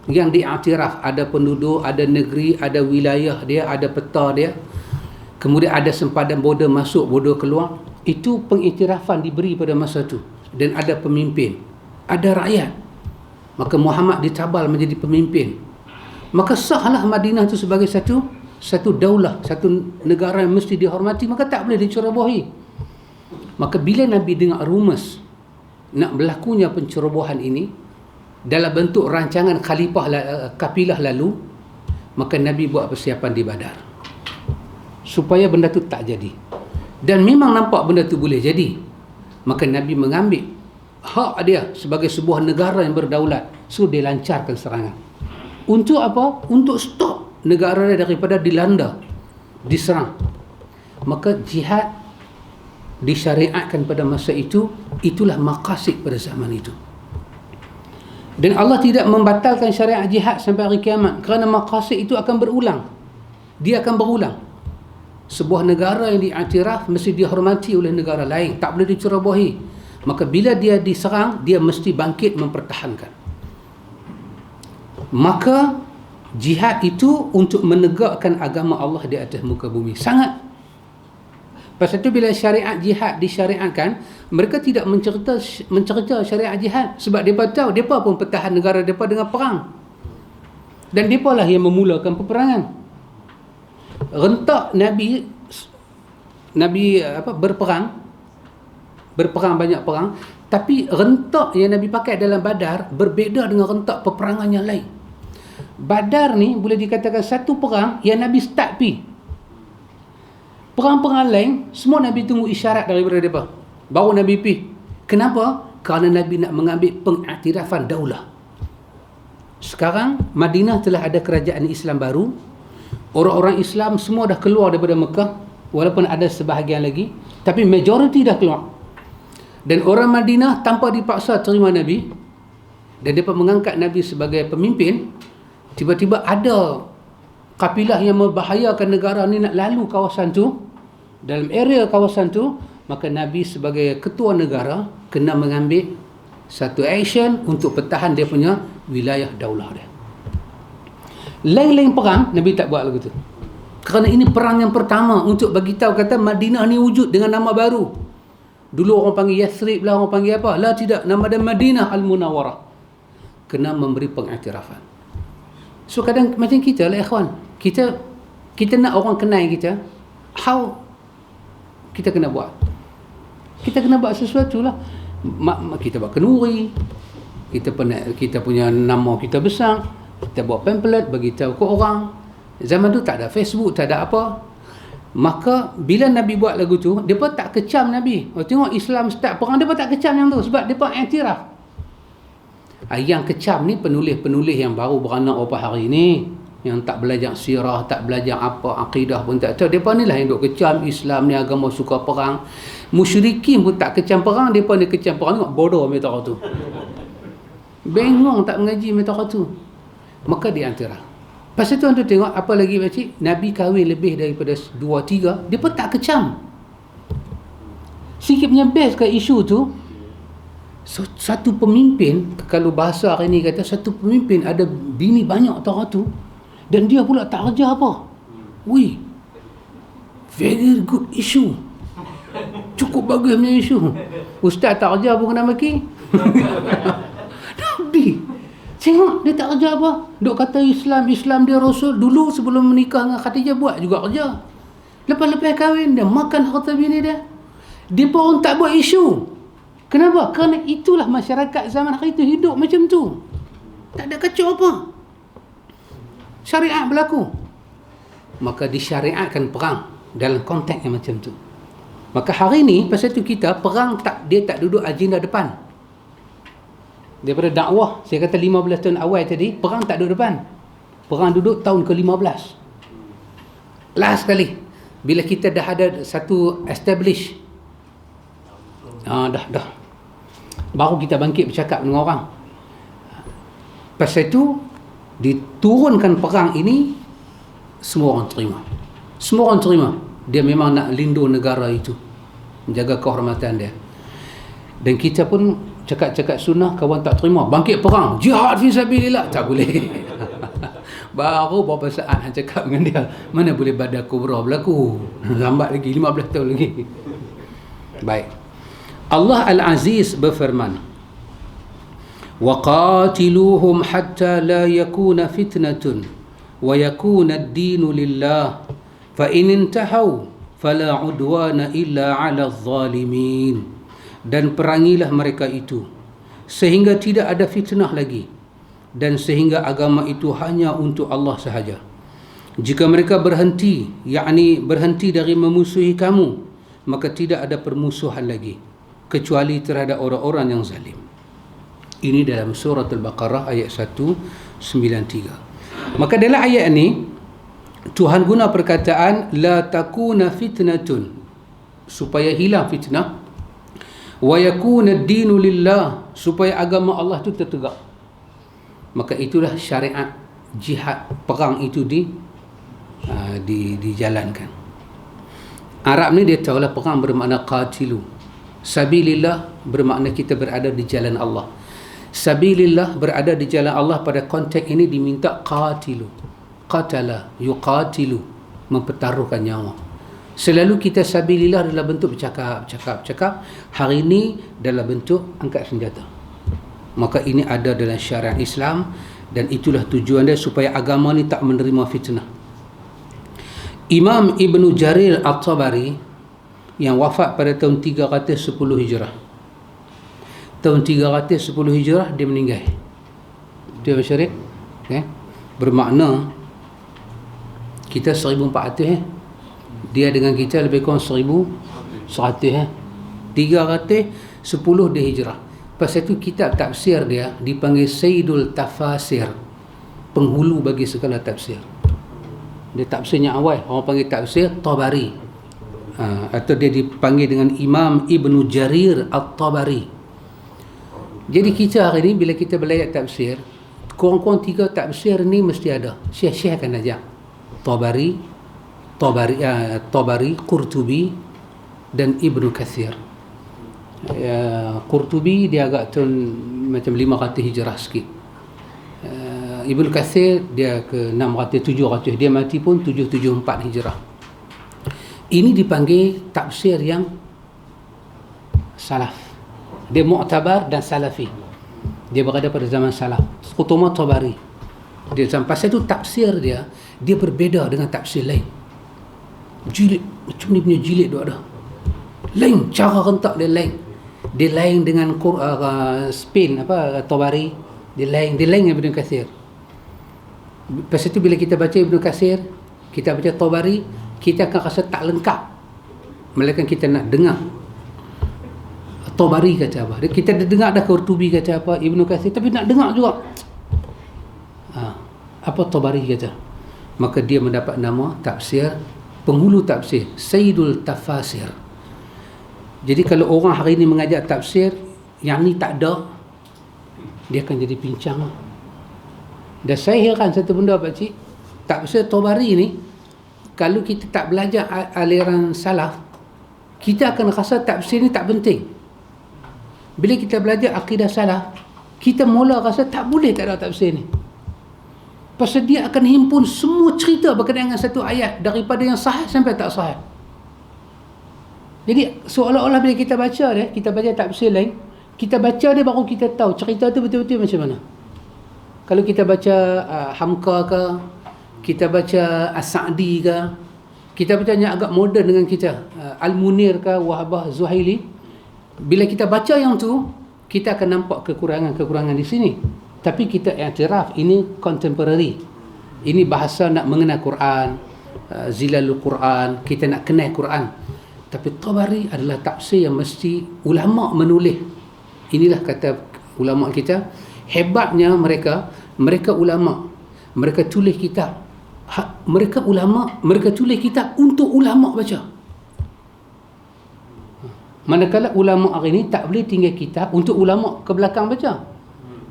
yang diiktiraf. Ada penduduk, ada negeri, ada wilayah dia, ada peta dia. Kemudian ada sempadan border masuk, border keluar. Itu pengiktirafan diberi pada masa itu. Dan ada pemimpin, ada rakyat. Maka Muhammad ditabal menjadi pemimpin. Maka sahlah Madinah itu sebagai satu daulah, satu negara yang mesti dihormati, maka tak boleh dicerobohi. Maka bila Nabi dengar rumus nak berlakunya pencerobohan ini dalam bentuk rancangan kapilah lalu, maka Nabi buat persiapan di Badar supaya benda tu tak jadi. Dan memang nampak benda tu boleh jadi. Maka Nabi mengambil hak dia sebagai sebuah negara yang berdaulat, so dia lancarkan serangan. Untuk apa? Untuk stop negara dia daripada dilanda, diserang. Maka jihad disyariatkan pada masa itu, itulah maqasid pada zaman itu. Dan Allah tidak membatalkan syariat jihad sampai hari kiamat, kerana maqasid itu akan berulang. Dia akan berulang. Sebuah negara yang diiktiraf mesti dihormati oleh negara lain, tak boleh dicerobohi. Maka bila dia diserang, dia mesti bangkit mempertahankan. Maka jihad itu untuk menegakkan agama Allah di atas muka bumi. Sangat. Pasal itu bila syariat jihad disyariatkan, mereka tidak mencerca syariat jihad. Sebab mereka tahu, mereka pun pertahan negara mereka dengan perang. Dan mereka lah yang memulakan peperangan. Rentak Nabi berperang banyak perang, tapi rentak yang Nabi pakai dalam Badar berbeza dengan rentak peperangan yang lain. Badar ni boleh dikatakan satu perang yang Nabi start pi. Perang-perang lain semua Nabi tunggu isyarat daripada mereka, baru Nabi pi. Kenapa? Kerana Nabi nak mengambil pengiktirafan daulah. Sekarang Madinah telah ada kerajaan Islam baru. Orang-orang Islam semua dah keluar daripada Mekah, walaupun ada sebahagian lagi, tapi majoriti dah keluar. Dan orang Madinah tanpa dipaksa terima Nabi, dan mereka mengangkat Nabi sebagai pemimpin. Tiba-tiba ada kapilah yang membahayakan negara ni nak lalu kawasan tu, dalam area kawasan tu, maka Nabi sebagai ketua negara kena mengambil satu action untuk pertahan dia punya wilayah daulah dia. Lain-lain perang Nabi tak buat lagu tu, kerana ini perang yang pertama untuk bagi tahu kata Madinah ni wujud dengan nama baru. Dulu orang panggil Yathrib lah, orang panggil apa, lah tidak, nama dia Madinah Al-Munawwarah. Kena memberi pengiktirafan. So kadang macam kita lah ikhwan, kita nak orang kenal kita, how kita kena buat? Kita kena buat sesuatu lah. Kita buat kenduri, kita punya nama kita besar, kita buat pamphlet bagi tahu ke orang. Zaman tu tak ada Facebook, tak ada apa. Maka bila Nabi buat lagu tu, depa tak kecam Nabi. Tengok Islam start perang, depa tak kecam yang tu sebab depa iktiraf. Yang kecam ni penulis-penulis yang baru beranak beberapa hari ni, yang tak belajar sirah, tak belajar apa, akidah pun tak tahu. Mereka ni lah yang duk kecam Islam ni agama suka perang. Musyrikin pun tak kecam perang, mereka ni kecam perang. Tengok bodoh mereka tu. Bengong tak mengaji mereka tu. Maka dia antara. Pasal tu anda tengok apa lagi pakcik, Nabi kahwin lebih daripada 2-3, mereka tak kecam. Sikit punya best ke isu tu. So, satu pemimpin, kalau bahasa hari ni kata, satu pemimpin ada bini banyak tau tu, dan dia pula tak kerja apa. Wih, very good issue, cukup bagus punya isu. Ustaz tak kerja pun kena maki. Nabi tengok dia tak kerja apa, duk kata Islam dia Rasul. Dulu sebelum menikah dengan Khadijah buat juga kerja, lepas-lepas kahwin dia makan harta bini dia. Dia pun tak buat isu. Kenapa? Kerana itulah masyarakat zaman hari itu hidup macam tu. Tak ada kacau apa. Syariat berlaku. Maka disyariatkan perang dalam konteks yang macam tu. Maka hari ni pasal tu kita perang dia tak duduk agenda depan. Daripada dakwah, saya kata 15 tahun awal tadi, perang tak duduk depan. Perang duduk tahun ke-15. Last sekali bila kita dah ada satu establish, dah baru kita bangkit bercakap dengan orang. Pasal itu diturunkan perang ini, semua orang terima. Semua orang terima. Dia memang nak lindung negara itu, menjaga kehormatan dia. Dan kita pun cakap-cakap sunnah, kawan tak terima, bangkit perang, jihad fi sabilillah, tak boleh. Baru beberapa saat cakap dengan dia, mana boleh Badar Kubra berlaku, lambat lagi 15 tahun lagi. Baik, Allah Al-Aziz berfirman, وَقَاتِلُوهُمْ حَتَّى لَا يَكُونَ فِتْنَةٌ وَيَكُونَ الدِّينُ لِلَّهِ فَإِنِ انْتَهَوْا فَلَا عُدْوَانَ إِلَّا عَلَى الظَّالِمِينَ. Dan perangilah mereka itu sehingga tidak ada fitnah lagi, dan sehingga agama itu hanya untuk Allah sahaja. Jika mereka berhenti, yakni berhenti dari memusuhi kamu, maka tidak ada permusuhan lagi kecuali terhadap orang-orang yang zalim. Ini dalam surah Al-Baqarah ayat 193. Maka dalam ayat ini Tuhan guna perkataan la takuna fitnatun, supaya hilang fitnah, wa yakuna ad-dinu lillah, supaya agama Allah itu tertegak. Maka itulah syariat jihad, perang itu dijalankan. Arab ni dia tahulah perang bermakna qatilu. Sabilillah bermakna kita berada di jalan Allah. Sabilillah berada di jalan Allah pada konteks ini diminta qatilu. Qatala, yuqatilu, mempertaruhkan nyawa. Selalu kita sabilillah dalam bentuk bercakap. Hari ini dalam bentuk angkat senjata. Maka ini ada dalam syariat Islam, dan itulah tujuan dia supaya agama ni tak menerima fitnah. Imam Ibn Jarir At-Tabari yang wafat pada tahun 310 Hijrah. Tahun 310 Hijrah dia meninggal. Dia bersyariat. Okay. Bermakna kita 1400 dia dengan kita lebih kurang 1100 310 dia hijrah. Pasal itu kitab tafsir dia dipanggil Sayyidul Tafasir, penghulu bagi segala tafsir. Dia tafsirnya awal, orang panggil tafsir Tabari, atau dia dipanggil dengan Imam Ibn Jarir At-Tabari. Jadi kita hari ni bila kita belajar tafsir, kurang-kurang 3 tafsir ni mesti ada. Syekh-syekh akan ajar Tabari, Qurtubi dan Ibnu Katsir. Qurtubi dia agak tahun macam 500 Hijrah sikit. Ibnu Katsir dia ke 600 700, dia mati pun 774 Hijrah. Ini dipanggil tafsir yang salaf. Dia mu'tabar dan salafi. Dia berada pada zaman salaf. Terutama Tabari. Dia sampai itu tafsir dia berbeza dengan tafsir lain. Jilid macam ni punya jilid tu ada. Lain cara rentak dia lain. Dia lain dengan Spain Tabari, dia lain dengan Ibnu Katsir. Lepas itu bila kita baca Ibnu Katsir, kita baca Tabari, kita akan rasa tak lengkap. Melainkan kita nak dengar Tabari kata apa. Kita dah dengar dah Qurtubi kata apa, Ibnu Katsir, tapi nak dengar juga apa Tabari kata. Maka dia mendapat nama tafsir, penghulu tafsir, Sayyidul Tafasir. Jadi kalau orang hari ini mengajar tafsir yang ni tak ada, dia akan jadi pincang. Dan saya heran satu benda pakcik, tafsir Tabari ni kalau kita tak belajar aliran salaf, kita akan rasa tafsir ni tak penting. Bila kita belajar akidah salaf, kita mula rasa tak boleh tak ada tafsir ni. Pasal dia akan himpun semua cerita berkenaan dengan satu ayat, daripada yang sahih sampai tak sahih. Jadi seolah-olah bila kita baca dia, kita baca tafsir lain, kita baca dia baru kita tahu cerita tu betul-betul macam mana. Kalau kita baca Hamka ke, kita baca As-Sa'di ke, kita baca yang agak moden dengan kita, Al-Munir ke, Wahbah Zuhaili, bila kita baca yang tu, kita akan nampak kekurangan-kekurangan di sini. Tapi kita iktiraf ini contemporary. Ini bahasa nak mengenal Quran, zilalul Quran, kita nak kenal Quran. Tapi Tabari adalah tafsir yang mesti ulama menulis. Inilah kata ulama kita, hebatnya mereka ulama. Mereka tulis kitab. Mereka ulama, mereka tulis kitab untuk ulama baca. Manakala ulama hari ini tak boleh tinggal kitab untuk ulama ke belakang baca.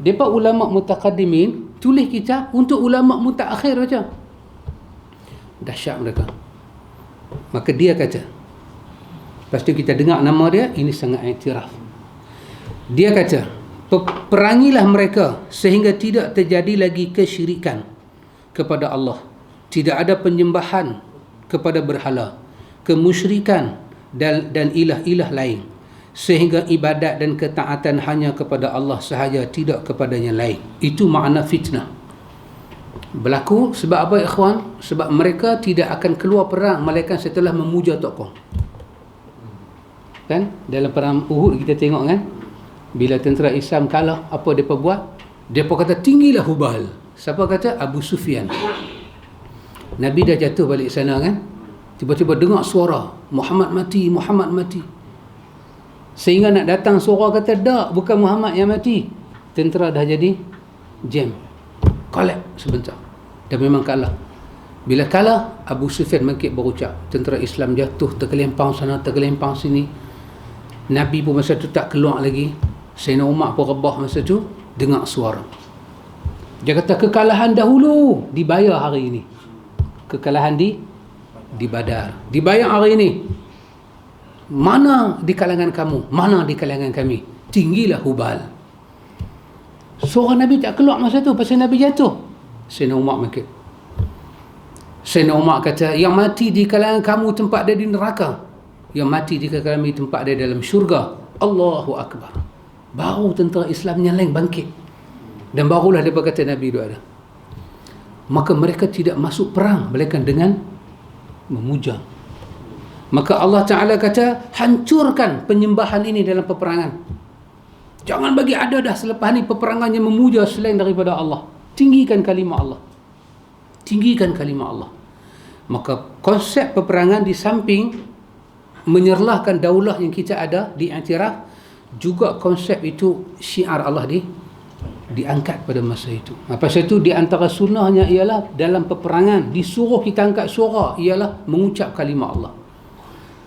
Depa ulama mutaqaddimin tulis kitab untuk ulama mutaakhir baca. Dahsyat mereka. Maka dia kata, lepas tu kita dengar nama dia, ini sangat iktiraf. Dia kata, perangilah mereka sehingga tidak terjadi lagi kesyirikan kepada Allah. Tidak ada penyembahan kepada berhala, kemusyrikan dan ilah-ilah lain, sehingga ibadat dan ketaatan hanya kepada Allah sahaja, tidak kepada yang lain. Itu makna fitnah. Berlaku sebab apa ikhwan? Sebab mereka tidak akan keluar perang melainkan setelah memuja tokoh. Kan? Dalam perang Uhud kita tengok kan, bila tentera Islam kalah, apa mereka buat? Mereka kata tinggilah Hubal. Siapa kata? Abu Sufyan. Nabi dah jatuh balik sana kan, tiba-tiba dengar suara Muhammad mati, Muhammad mati. Sehingga nak datang suara kata, tak, bukan Muhammad yang mati. Tentera dah jadi jam, collapse sebentar, dan memang kalah. Bila kalah, Abu Sufyan bangkit berucap, tentera Islam jatuh, tergelempang sana, tergelempang sini. Nabi pun masa tu tak keluar lagi. Sayyidina Umar pun rebah masa tu, dengar suara. Dia kata kekalahan dahulu dibayar hari ini. Kekalahan di Badar dibayar hari ini. Mana di kalangan kamu, mana di kalangan kami? Tinggilah Hubal. Suara Nabi tak keluar masa tu pasal Nabi jatuh. Sayyidina Umar bangkit. Sayyidina Umar kata, yang mati di kalangan kamu tempat dia di neraka, yang mati di kalangan kami tempat dia dalam syurga. Allahu Akbar. Baru tentera Islam yang lain bangkit. Dan barulah dia berkata Nabi itu ada. Maka mereka tidak masuk perang melainkan dengan memuja. Maka Allah Ta'ala kata, hancurkan penyembahan ini dalam peperangan. Jangan bagi ada dah selepas ni peperangan yang memuja selain daripada Allah. Tinggikan kalimah Allah. Tinggikan kalimah Allah. Maka konsep peperangan di samping menyerlahkan daulah yang kita ada, diiktiraf, juga konsep itu syiar Allah diangkat pada masa itu. Pasal itu di antara sunnahnya ialah dalam peperangan disuruh kita angkat suara ialah mengucap kalimah Allah.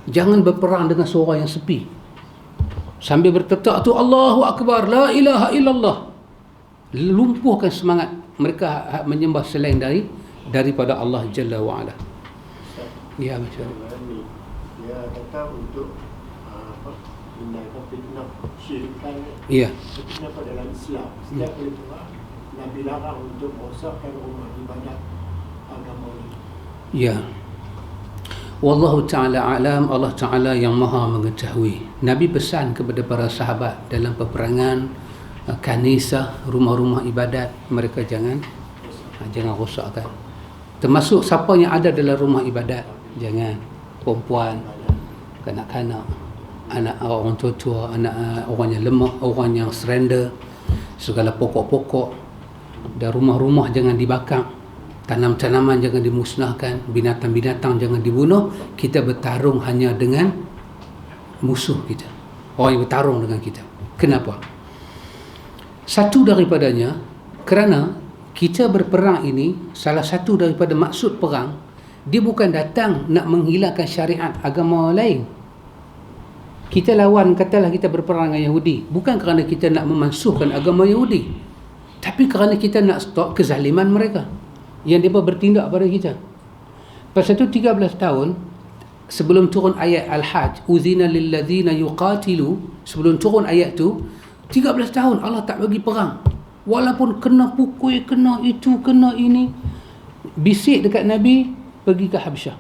Jangan berperang dengan suara yang sepi. Sambil bertetak tu Allahu Akbar, la ilaha illallah. Lumpuhkan semangat mereka menyembah selain daripada Allah Jalla wa Ala. Ya, masyaallah. Dia kata untuk hindarkan fitnah syirikan. Ya. Fitnah pada dalam Islam. Setiap kali perang Nabi larang untuk merosakkan rumah ibadat agama ini. Ya. Wallahu ta'ala alam. Allah Ta'ala yang maha mengetahui. Nabi pesan kepada para sahabat dalam peperangan, kanisah, rumah-rumah ibadat, mereka jangan rosakkan. Termasuk siapa yang ada dalam rumah ibadat, jangan. Perempuan, kanak-kanak, anak orang tua-tua, anak orang yang lemah, orang yang surrender, segala pokok-pokok dan rumah-rumah jangan dibakar, tanam-tanaman jangan dimusnahkan, binatang-binatang jangan dibunuh. Kita bertarung hanya dengan musuh kita, orang yang bertarung dengan kita. Kenapa? Satu daripadanya, kerana kita berperang ini, salah satu daripada maksud perang, dia bukan datang nak menghilangkan syariat agama lain. Kita lawan, katalah kita berperang dengan Yahudi, bukan kerana kita nak memansuhkan agama Yahudi, tapi kerana kita nak stop kezaliman mereka yang mereka bertindak pada kita. Pasal itu 13 tahun sebelum turun ayat Al-Hajj, uzina lilladzina yuqatilu, sebelum turun ayat tu 13 tahun Allah tak bagi perang. Walaupun kena pukul, kena itu, kena ini, bisik dekat Nabi pergi ke Habsyah.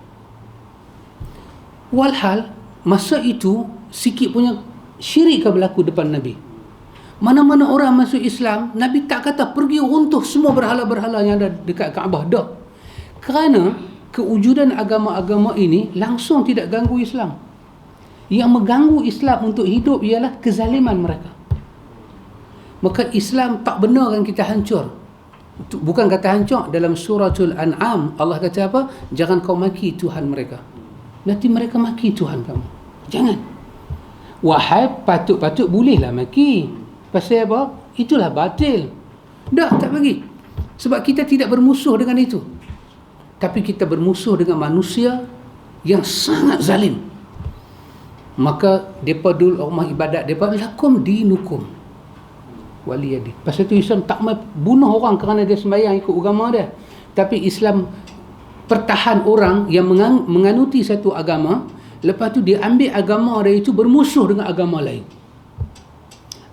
Walhal masa itu sikit punya syirik berlaku depan Nabi. Mana-mana orang masuk Islam, Nabi tak kata pergi runtuh semua berhala-berhala yang ada dekat Kaabah. Tak. Kerana kewujudan agama-agama ini langsung tidak ganggu Islam. Yang mengganggu Islam untuk hidup ialah kezaliman mereka. Maka Islam tak benarkan kita hancur. Bukan kata hancur, dalam suratul An'am Allah kata apa? Jangan kau maki Tuhan mereka. Nanti mereka maki Tuhan kamu. Jangan. Wahai, patut-patut bolehlah maki. Pasal apa? Itulah batil. Tak bagi. Sebab kita tidak bermusuh dengan itu. Tapi kita bermusuh dengan manusia yang sangat zalim. Maka depa dul rumah ibadat depa lakum dinukum waliyadi. Pasal itu Islam tak mau bunuh orang kerana dia sembahyang ikut agama dia. Tapi Islam pertahan orang yang menganuti satu agama, lepas tu dia ambil agama dia itu bermusuh dengan agama lain.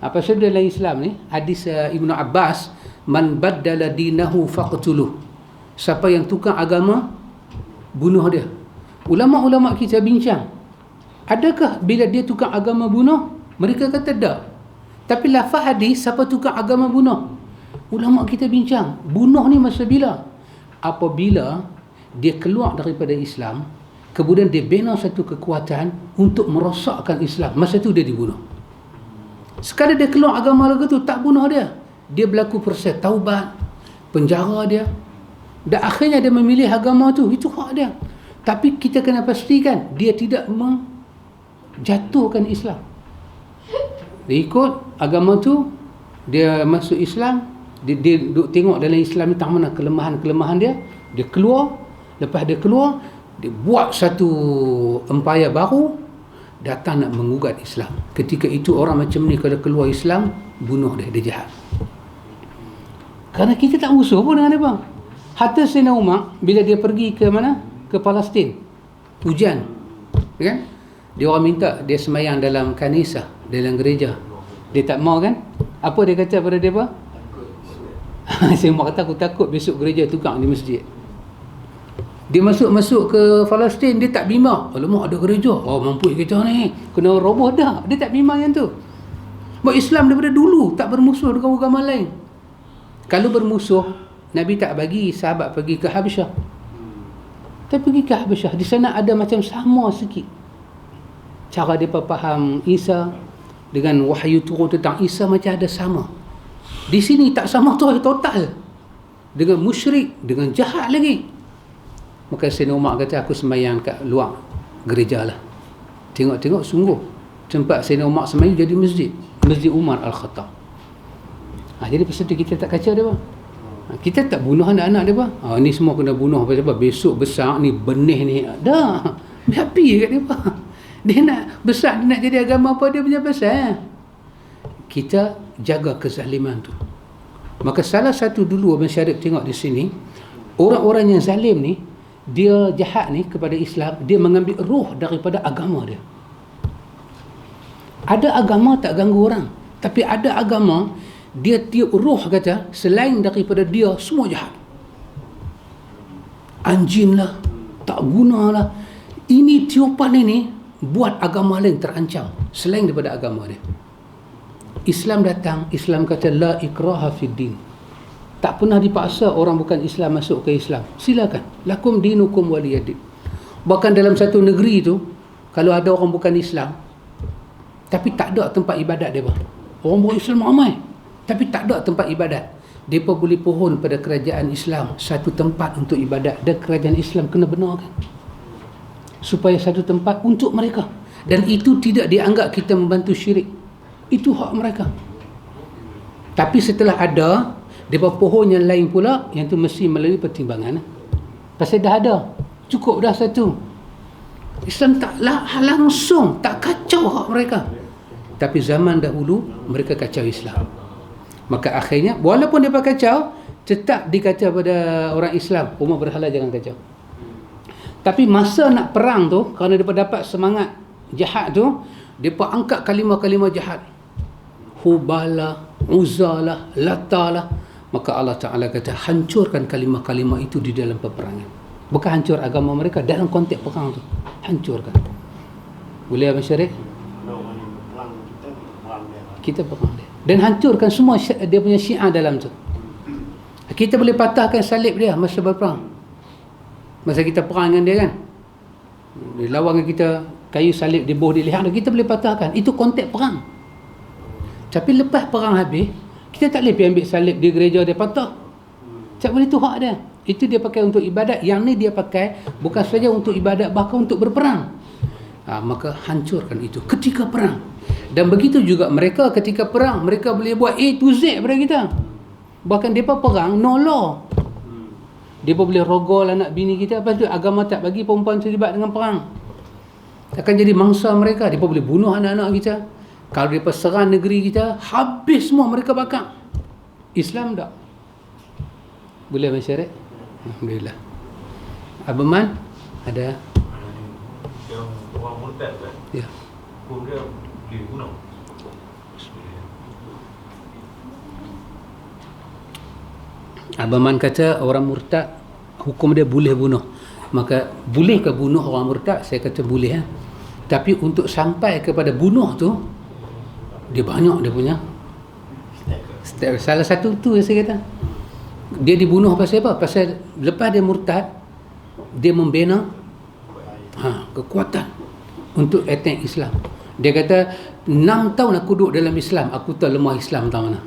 Apa sebab dalam Islam ni hadis Ibnu Abbas, man baddala dinahu faqtuluh. Siapa yang tukar agama, bunuh dia. Ulama-ulama kita bincang, adakah bila dia tukar agama bunuh? Mereka kata tak. Tapi lafaz hadis, siapa tukar agama bunuh? Ulama kita bincang, bunuh ni masa bila? Apabila dia keluar daripada Islam, kemudian dia bina satu kekuatan untuk merosakkan Islam, masa tu dia dibunuh. Sekali dia keluar agama lagu tu, tak bunuh dia. Dia berlaku proses taubat, penjara dia, dan akhirnya dia memilih agama tu. Itu hak dia. Tapi kita kena pastikan dia tidak menjatuhkan Islam. Dia ikut agama tu, dia masuk Islam, dia duk tengok dalam Islam ni tak mana kelemahan-kelemahan dia, dia keluar. Lepas dia keluar, dia buat satu empayar baru, datang nak mengugat Islam. Ketika itu orang macam ni kalau keluar Islam, bunuh dia, dia jahat. Kerana kita tak musuh pun dengan dia bang. Hatta Sayyidina Umar bila dia pergi ke mana? Ke Palestin. Hujan. Kan? Dia orang minta dia semayang dalam kanisah, dalam gereja. Dia tak mau kan? Apa dia kata pada dia apa? Sayyidina Umar kata, aku takut besok gereja tukang di masjid. Dia masuk ke Palestin, dia tak bimbang. Alamak, ada gereja. Oh, mampu kita ni. Kena roboh dah. Dia tak bimbang yang tu. Sebab Islam daripada dulu tak bermusuh dengan agama lain. Kalau bermusuh, Nabi tak bagi sahabat pergi ke Habasyah. Tapi pergi ke Habasyah. Di sana ada macam sama sikit. Cara dia faham Isa dengan wahyu turun tentang Isa macam ada sama. Di sini tak sama total. Dengan musyrik, dengan jahat lagi. Maka Sayyidina Umar kata, aku sembahyang kat luar gereja lah. Tengok-tengok sungguh tempat Sayyidina Umar sembahyang jadi masjid. Masjid Umar Al-Khattab. Jadi pasal tu kita tak kacau dia bang. Kita tak bunuh anak-anak dia bang. Ni semua kena bunuh pasal apa? Besok besar ni benih ni. Dah. Dia api kat dia bang. Dia nak besar, dia nak jadi agama apa dia punya pasal. Kita jaga kezaliman tu. Maka salah satu dulu Abang Syarif tengok di sini, orang-orang yang zalim ni, dia jahat ni kepada Islam, dia mengambil roh daripada agama dia. Ada agama tak ganggu orang, tapi ada agama dia tiup roh kata selain daripada dia semua jahat. Anjing lah, tak guna lah. Ini tiupan ini buat agama lain terancam selain daripada agama dia. Islam datang, Islam kata la ikraha fid din. Tak pernah dipaksa orang bukan Islam masuk ke Islam. Silakan. Lakum dinukum waliyadin. Bahkan dalam satu negeri tu, kalau ada orang bukan Islam, tapi tak ada tempat ibadat dia bang. Orang bukan Islam ramai, tapi tak ada tempat ibadat. Mereka boleh pohon pada kerajaan Islam satu tempat untuk ibadat, dan kerajaan Islam kena benarkan supaya satu tempat untuk mereka, dan itu tidak dianggap kita membantu syirik. Itu hak mereka. Tapi setelah ada mereka pohon yang lain pula, yang tu mesti melalui pertimbangan. Pasal dah ada, cukup dah satu. Islam tak langsung tak kacau hak mereka. Tapi zaman dahulu mereka kacau Islam. Maka akhirnya walaupun mereka kacau, tetap dikata pada orang Islam, umat berhala jangan kacau. Tapi masa nak perang tu, kerana mereka dapat semangat jahat tu, mereka angkat kalimah-kalimah jahat. Hubalah, Uzzalah, Latalah. Maka Allah Ta'ala kata, hancurkan kalimah-kalimah itu di dalam peperangan. Bukan hancur agama mereka, dalam konteks perang tu. Hancurkan. Boleh Abang Syarif? Kita perang dia. Dan hancurkan semua dia punya syiar dalam tu. Kita boleh patahkan salib dia masa berperang. Masa kita perang dengan dia kan. Dia lawan dengan kita, kayu salib di bawah dia lihat, kita boleh patahkan. Itu konteks perang. Tapi lepas perang habis, kita tak boleh pergi ambil salib di gereja dia patah. Tak boleh, tu hak dia. Itu dia pakai untuk ibadat. Yang ni dia pakai bukan saja untuk ibadat, bahkan untuk berperang. Maka hancurkan itu ketika perang. Dan begitu juga mereka ketika perang, mereka boleh buat A to Z pada kita. Bahkan mereka perang no law. Mereka boleh rogol anak bini kita. Lepas tu agama tak bagi perempuan terlibat dengan perang. Akan jadi mangsa mereka. Mereka boleh bunuh anak-anak kita. Kalau mereka serang negeri kita, habis semua mereka bakar. Islam tak. Boleh Abang Syarif? Alhamdulillah. Abang Man ada? Yang orang murtad kan? Ya. Hukum dia dibunuh. Abang Man kata orang murtad hukum dia boleh bunuh. Maka boleh ke bunuh orang murtad? Saya kata boleh. Tapi untuk sampai kepada bunuh tu, dia banyak dia punya step. Salah satu tu yang saya kata, dia dibunuh pasal apa? Pasal lepas dia murtad, dia membina kekuatan untuk attack Islam. Dia kata 6 tahun aku duduk dalam Islam, aku tahu lemah Islam tahu mana.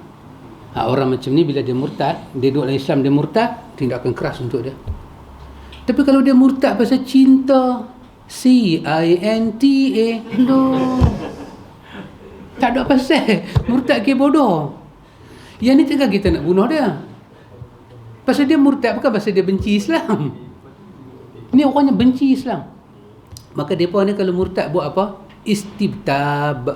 Orang macam ni bila dia murtad, dia duduk dalam Islam, dia murtad, tindakan keras untuk dia. Tapi kalau dia murtad pasal cinta, C-I-N-T-A, tak ada pasal. Murtad ke bodoh. Yang ni takkan kita nak bunuh dia. Pasal dia murtad bukan pasal dia benci Islam. Ni orang yang benci Islam. Maka mereka ni kalau murtad buat apa? Istibtab.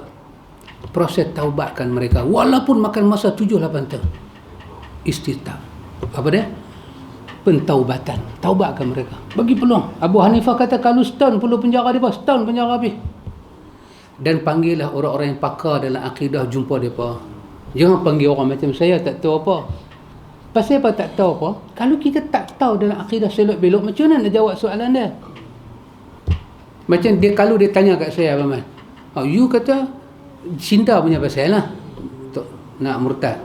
Proses taubatkan mereka. Walaupun makan masa 7-8 tahun. Istibtab. Apa dia? Pentaubatan. Taubatkan mereka. Bagi peluang. Abu Hanifah kata kalau setahun perlu penjara dia, setahun penjara habis. Dan panggillah orang-orang yang pakar dalam akidah, jumpa mereka. Jangan panggil orang macam saya tak tahu apa. Pasal apa tak tahu apa? Kalau kita tak tahu dalam akidah selok belok, macam mana nak jawab soalan dia? Macam dia kalau dia tanya kat saya, Abang Man, you kata cinta punya pasal lah nak murtad,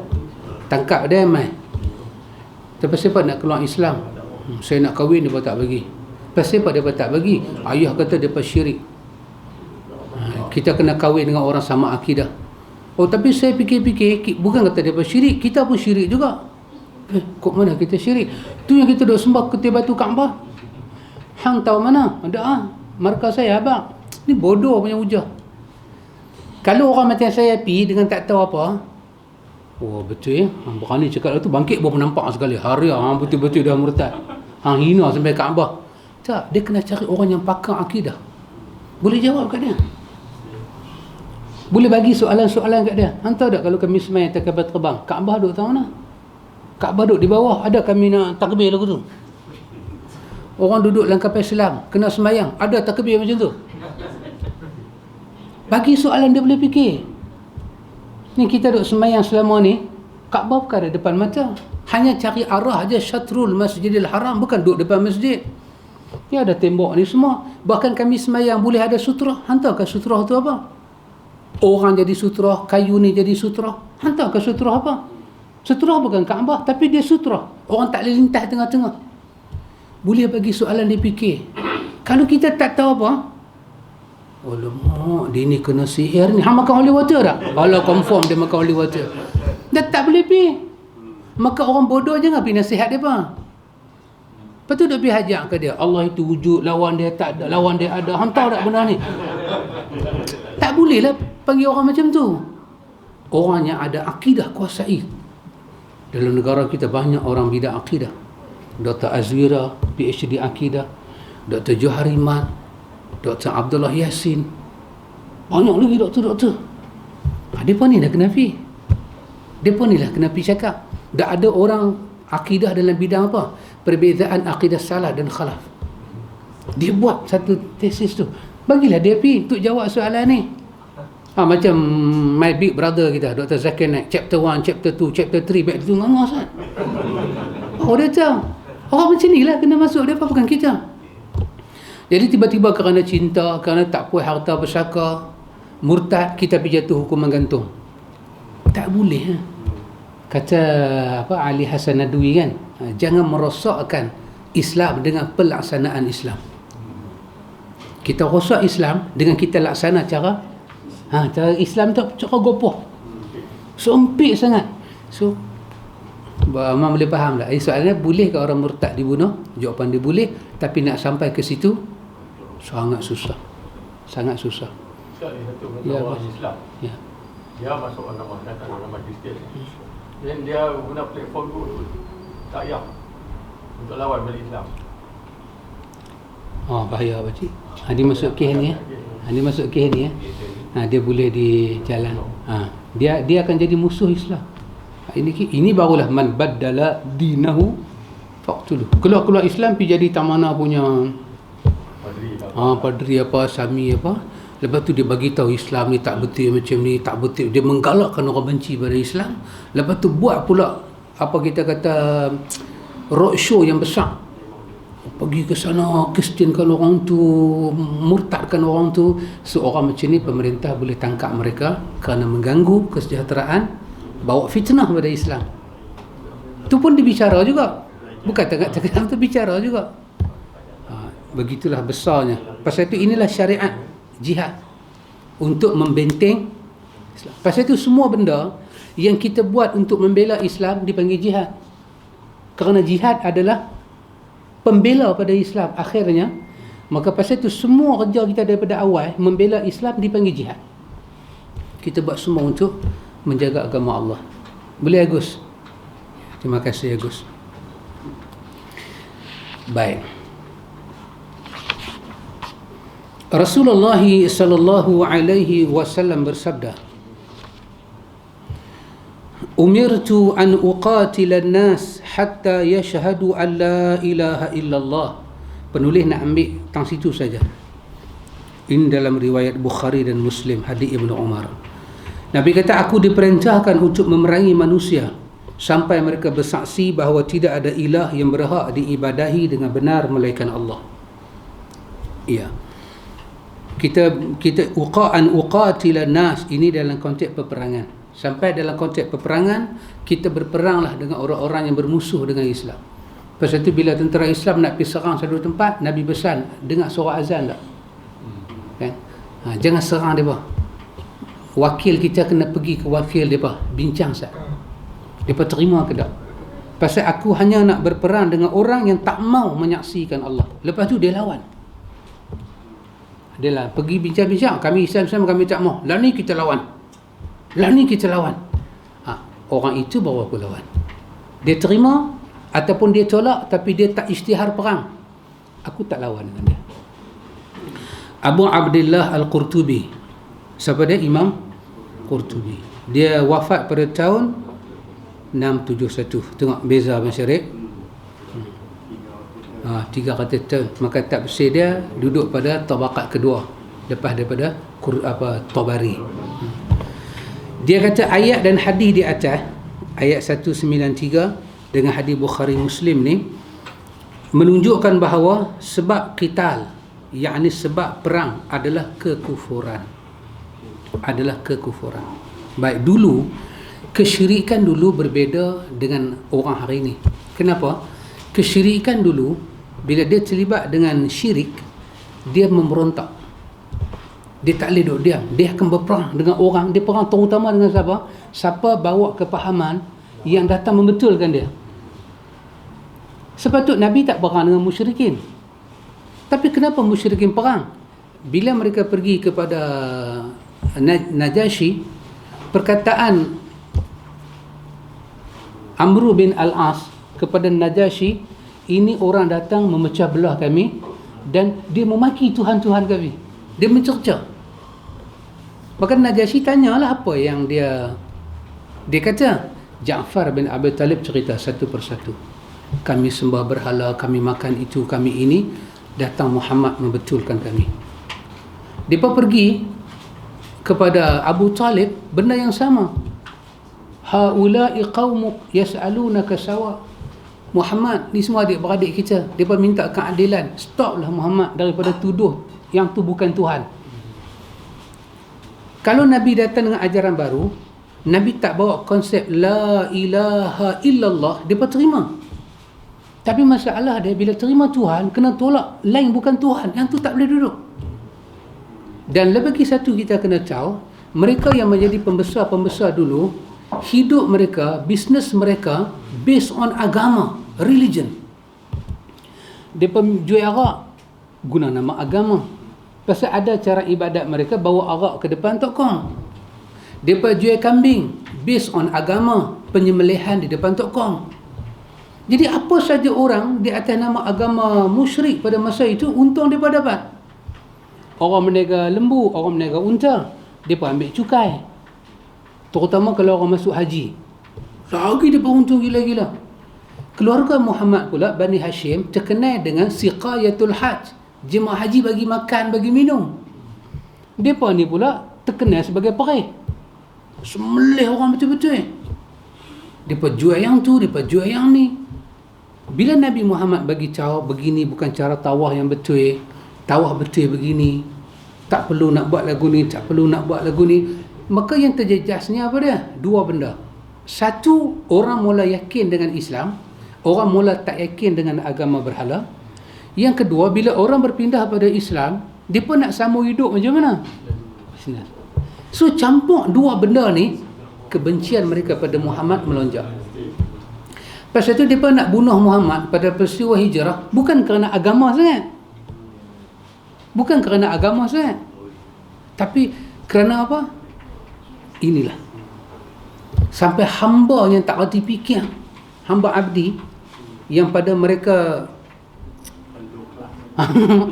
tangkap dia mai. Pasal apa nak keluar Islam? Saya nak kahwin, dia tak bagi. Pasal apa dia tak bagi? Ayah kata dia syirik. Kita kena kahwin dengan orang sama akidah. Oh, tapi saya fikir-fikir, bukan kata dia syirik, kita pun syirik juga. Kok mana kita syirik? Tu yang kita duk sembah ketih batu Kaabah. Hang tahu mana? Ada markah saya, abang. Ni bodoh punya hujah. Kalau orang macam saya pi dengan tak tahu apa, oh betul ya, hang berani cakap tu, bangkit baru nampak sekali. Hari hang betul-betul dah murtad. Hang hina sampai Kaabah. Tak, dia kena cari orang yang pakar akidah. Boleh jawab kat dia. Boleh bagi soalan-soalan kat dia. Hang tahu tak kalau kami semai atas kapal terbang, Kaabah duduk tahu mana? Kaabah duduk di bawah. Ada kami nak takbir lagu tu. Orang duduk dalam kapal selam, kena semayang, ada takbir macam tu. Bagi soalan dia boleh fikir. Ni kita duduk semayang selama ni, Kaabah bukan ada depan mata. Hanya cari arah aja, syatrul Masjidil Haram, bukan duduk depan masjid. Ni ada tembok ni semua. Bahkan kami semayang boleh ada sutra. Hantar ke sutra tu apa? Orang jadi sutra, kayu ni jadi sutra. Hantar ke sutra apa? Sutra bukan Kaabah, tapi dia sutra. Orang tak boleh lintas tengah-tengah. Boleh bagi soalan dia fikir. Kalau kita tak tahu apa, alamak, dia ni kena sihir ni. Hang makan holy water tak? Alah, confirm dia makan holy water. Dah tak boleh pergi. Maka orang bodoh jangan pergi nasihat dia apa. Lepas tu dia pergi hajak ke dia, Allah itu wujud, lawan dia tak ada, lawan dia ada. Hang tahu tak benda ni? Tak boleh lah panggil orang macam tu. Orang yang ada akidah kuasai. Dalam negara kita banyak orang bidah akidah. Dr. Azwira, PhD akidah. Dr. Johariman, Dr. Abdullah Yasin. Banyak lagi doktor-doktor. Mereka ni dah kena pergi. Mereka ni lah kena pergi cakap. Dah ada orang akidah dalam bidang apa? Perbezaan akidah salah dan khalaf. Dia buat satu tesis tu. Bagilah dia pergi untuk jawab soalan ni. Macam my big brother kita, Dr. Zakir Naik, chapter 1, chapter 2, chapter 3, back tu ngangah Ustaz. Oh, dia tahu. Orang macam ni lah kena masuk, dia apa bukan kita. Jadi tiba-tiba kerana cinta, kerana tak puas harta bersaka, murtad, kita pergi jatuh hukuman gantung. Tak boleh. Kata Ali Hasan Nadwi kan, jangan merosakkan Islam dengan pelaksanaan Islam. Kita rosak Islam dengan kita laksana cara Islam tu cara gopoh. Sempit sangat. So Abang boleh faham tak? Soalnya boleh ke orang murtad dibunuh? Jawapan dia boleh. Tapi nak sampai ke situ sangat susah. Sangat susah. Ya, orang Islam. Ya. Dia masuk agama Kristian. Dan dia guna platform tu tak payah untuk lawan balik Islam. Bahaya pakcik. Dia masuk kes ni ya. Dia masuk kes ni ya. Dia boleh di jalan. Dia akan jadi musuh Islam. Ini barulah man baddala dinahu faqtuluh. Keluar Islam pergi jadi tak mana punya padri apa, sami apa. Lepas tu dia bagi tahu Islam ni tak betul macam ni, tak betul. Dia menggalakkan orang benci pada Islam. Lepas tu buat pula apa kita kata roadshow yang besar. Pergi ke sana, Kristiankan orang tu, murtadkan orang tu. Seorang macam ni pemerintah boleh tangkap mereka kerana mengganggu kesejahteraan, bawa fitnah pada Islam. Tu pun dibicara juga. Bukan tengah-tengah tu bicara juga. Begitulah besarnya. Pasal itu inilah syariat jihad untuk membenteng Islam. Pasal itu semua benda yang kita buat untuk membela Islam dipanggil jihad. Kerana jihad adalah pembela pada Islam akhirnya. Maka pasal itu semua kerja kita daripada awal membela Islam dipanggil jihad. Kita buat semua untuk menjaga agama Allah. Boleh Agus? Terima kasih Agus. Baik. Rasulullah sallallahu alaihi wasallam bersabda, "Umirtu an uqatila an-nas hatta yashhadu an la ilaha illallah." Penulis nak ambil tang situ saja. Ini dalam riwayat Bukhari dan Muslim, hadis Ibnu Umar. Nabi kata, aku diperintahkan untuk memerangi manusia sampai mereka bersaksi bahawa tidak ada ilah yang berhak diibadahi dengan benar melainkan Allah. Ya. Kita uqatila nas, ini dalam konteks peperangan. Sampai dalam konteks peperangan, kita berperanglah dengan orang-orang yang bermusuh dengan Islam. Pasal itu bila tentera Islam nak pergi serang satu tempat, Nabi pesan, dengar suara azan tak? Kan? Jangan serang mereka. Wakil kita kena pergi ke wakil mereka, bincang sah. Mereka terima ke tak? Pasal aku hanya nak berperang dengan orang yang tak mau menyaksikan Allah. Lepas tu dia lawan. Dia lah pergi bincang-bincang, kami Islam kami tak mau. Lah ni kita lawan. Orang itu baru aku lawan. Dia terima ataupun dia tolak, tapi dia tak isytihar perang, aku tak lawan dengan dia. Abu Abdullah Al-Qurtubi. Siapa dia? Imam Qurtubi. Dia wafat pada tahun 671. Tengok beza masyarakat. 300 tahun. Maka tak bersih dia duduk pada tabaqat kedua lepas daripada Tabari. Dia kata ayat dan hadis di atas, ayat 193 dengan hadis Bukhari Muslim ni menunjukkan bahawa sebab qital, yakni sebab perang adalah kekufuran. Baik, dulu kesyirikan dulu berbeza dengan orang hari ini. Kenapa? Kesyirikan dulu bila dia terlibat dengan syirik, dia memberontak. Dia tak boleh duduk diam. Dia akan berperang dengan orang. Dia perang terutama dengan siapa? Siapa bawa kepahaman yang datang membetulkan dia. Sepatut Nabi tak perang dengan musyrikin. Tapi kenapa musyrikin perang? Bila mereka pergi kepada Najasyi, perkataan Amr bin Al-As kepada Najasyi, ini orang datang memecah belah kami dan dia memaki Tuhan-Tuhan kami. Dia mencerca. Maka Najasyi tanyalah apa yang dia kata. Ja'far bin Abi Talib cerita satu persatu. Kami sembah berhala, kami makan itu, kami ini. Datang Muhammad membetulkan kami. Mereka pergi kepada Abu Talib, benda yang sama. Haula'i qaumuk yas'alunaka sawa. Muhammad, ni semua adik-beradik kita. Mereka minta keadilan. Stoplah Muhammad daripada tuduh yang tu bukan Tuhan. Kalau Nabi datang dengan ajaran baru, Nabi tak bawa konsep la ilaha illallah, dia pun terima. Tapi masalah dia, bila terima Tuhan, kena tolak lain bukan Tuhan, yang tu tak boleh duduk. Dan lebih satu kita kena tahu, mereka yang menjadi pembesar-pembesar dulu, hidup mereka, bisnes mereka based on agama, religion. Dia jual arak guna nama agama. Pasal ada cara ibadat mereka, bawa arak ke depan tokong. Mereka jual kambing based on agama, penyembelihan di depan tokong. Jadi apa saja orang di atas nama agama musyrik pada masa itu, untung mereka dapat. Orang meniaga lembu, orang meniaga unta, mereka ambil cukai. Terutama kalau orang masuk haji, lagi mereka untung gila-gila. Keluarga Muhammad pula, Bani Hashim, terkenal dengan siqayatul hajj. Jemaah haji bagi makan, bagi minum. Mereka ni pula terkenal sebagai perih. Semelih orang betul-betul. Mereka jual yang tu, mereka jual yang ni. Bila Nabi Muhammad bagi tahu begini bukan cara tawah yang betul, tawah betul begini, tak perlu nak buat lagu ni, tak perlu nak buat lagu ni, maka yang terjejasnya apa dia? Dua benda. Satu, orang mula yakin dengan Islam, orang mula tak yakin dengan agama berhala. Yang kedua, bila orang berpindah pada Islam, dia pun nak sambung hidup macam mana? So campur dua benda ni, kebencian mereka pada Muhammad melonjak. Pasal itu mereka nak bunuh Muhammad pada peristiwa hijrah, bukan kerana agama sangat. Tapi kerana apa? Inilah. Sampai hamba yang tak reti fikir, hamba abdi, yang pada mereka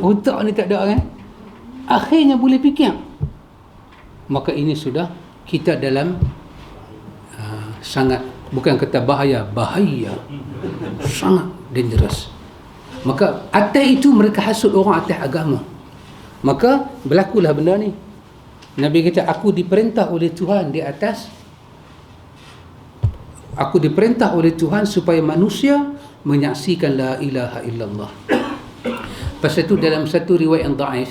otak ni tak ada kan? akhirnya boleh fikir, maka ini sudah kita dalam sangat, bukan kata bahaya, sangat dangerous. Maka atas itu mereka hasut orang atas agama, maka berlakulah benda ni. Nabi kata, aku diperintah oleh Tuhan di atas, aku diperintah oleh Tuhan supaya manusia menyaksikan la ilaha illallah. Pasal itu dalam satu riwayat yang daif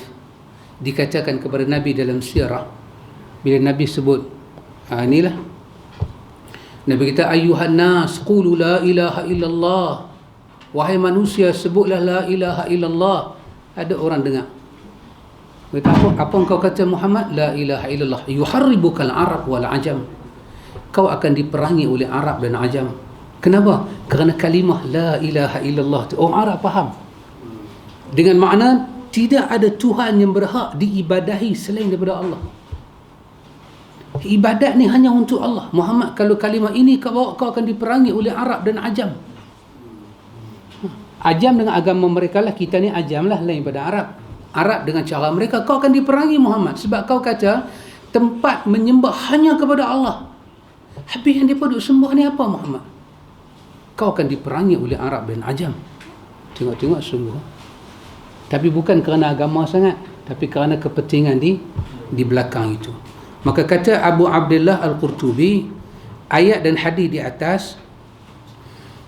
dikatakan kepada Nabi dalam sirah, bila Nabi sebut inilah, Nabi kata, ayuhan nas qulu la ilaha illallah, wahai manusia sebutlah la ilaha illallah. Ada orang dengar, kata, apa engkau kata Muhammad? La ilaha illallah yuharribukal arab wal ajam, kau akan diperangi oleh Arab dan Ajam. Kenapa? Kerana kalimah la ilaha illallah tu orang Arab faham dengan makna tidak ada Tuhan yang berhak diibadahi selain daripada Allah. Ibadat ni hanya untuk Allah. Muhammad, kalau kalimah ini kau bawa, kau akan diperangi oleh Arab dan Ajam. Ajam dengan agama mereka lah, kita ni Ajam lah, lain pada Arab. Arab dengan cara mereka, kau akan diperangi Muhammad, sebab kau kata tempat menyembah hanya kepada Allah. Habis yang mereka duk sembah ni apa Muhammad? Kau akan diperangi oleh Arab dan Ajam. Tengok-tengok sungguh. Tapi bukan kerana agama sangat, tapi kerana kepentingan di belakang itu. Maka kata Abu Abdullah Al-Qurtubi, ayat dan hadis di atas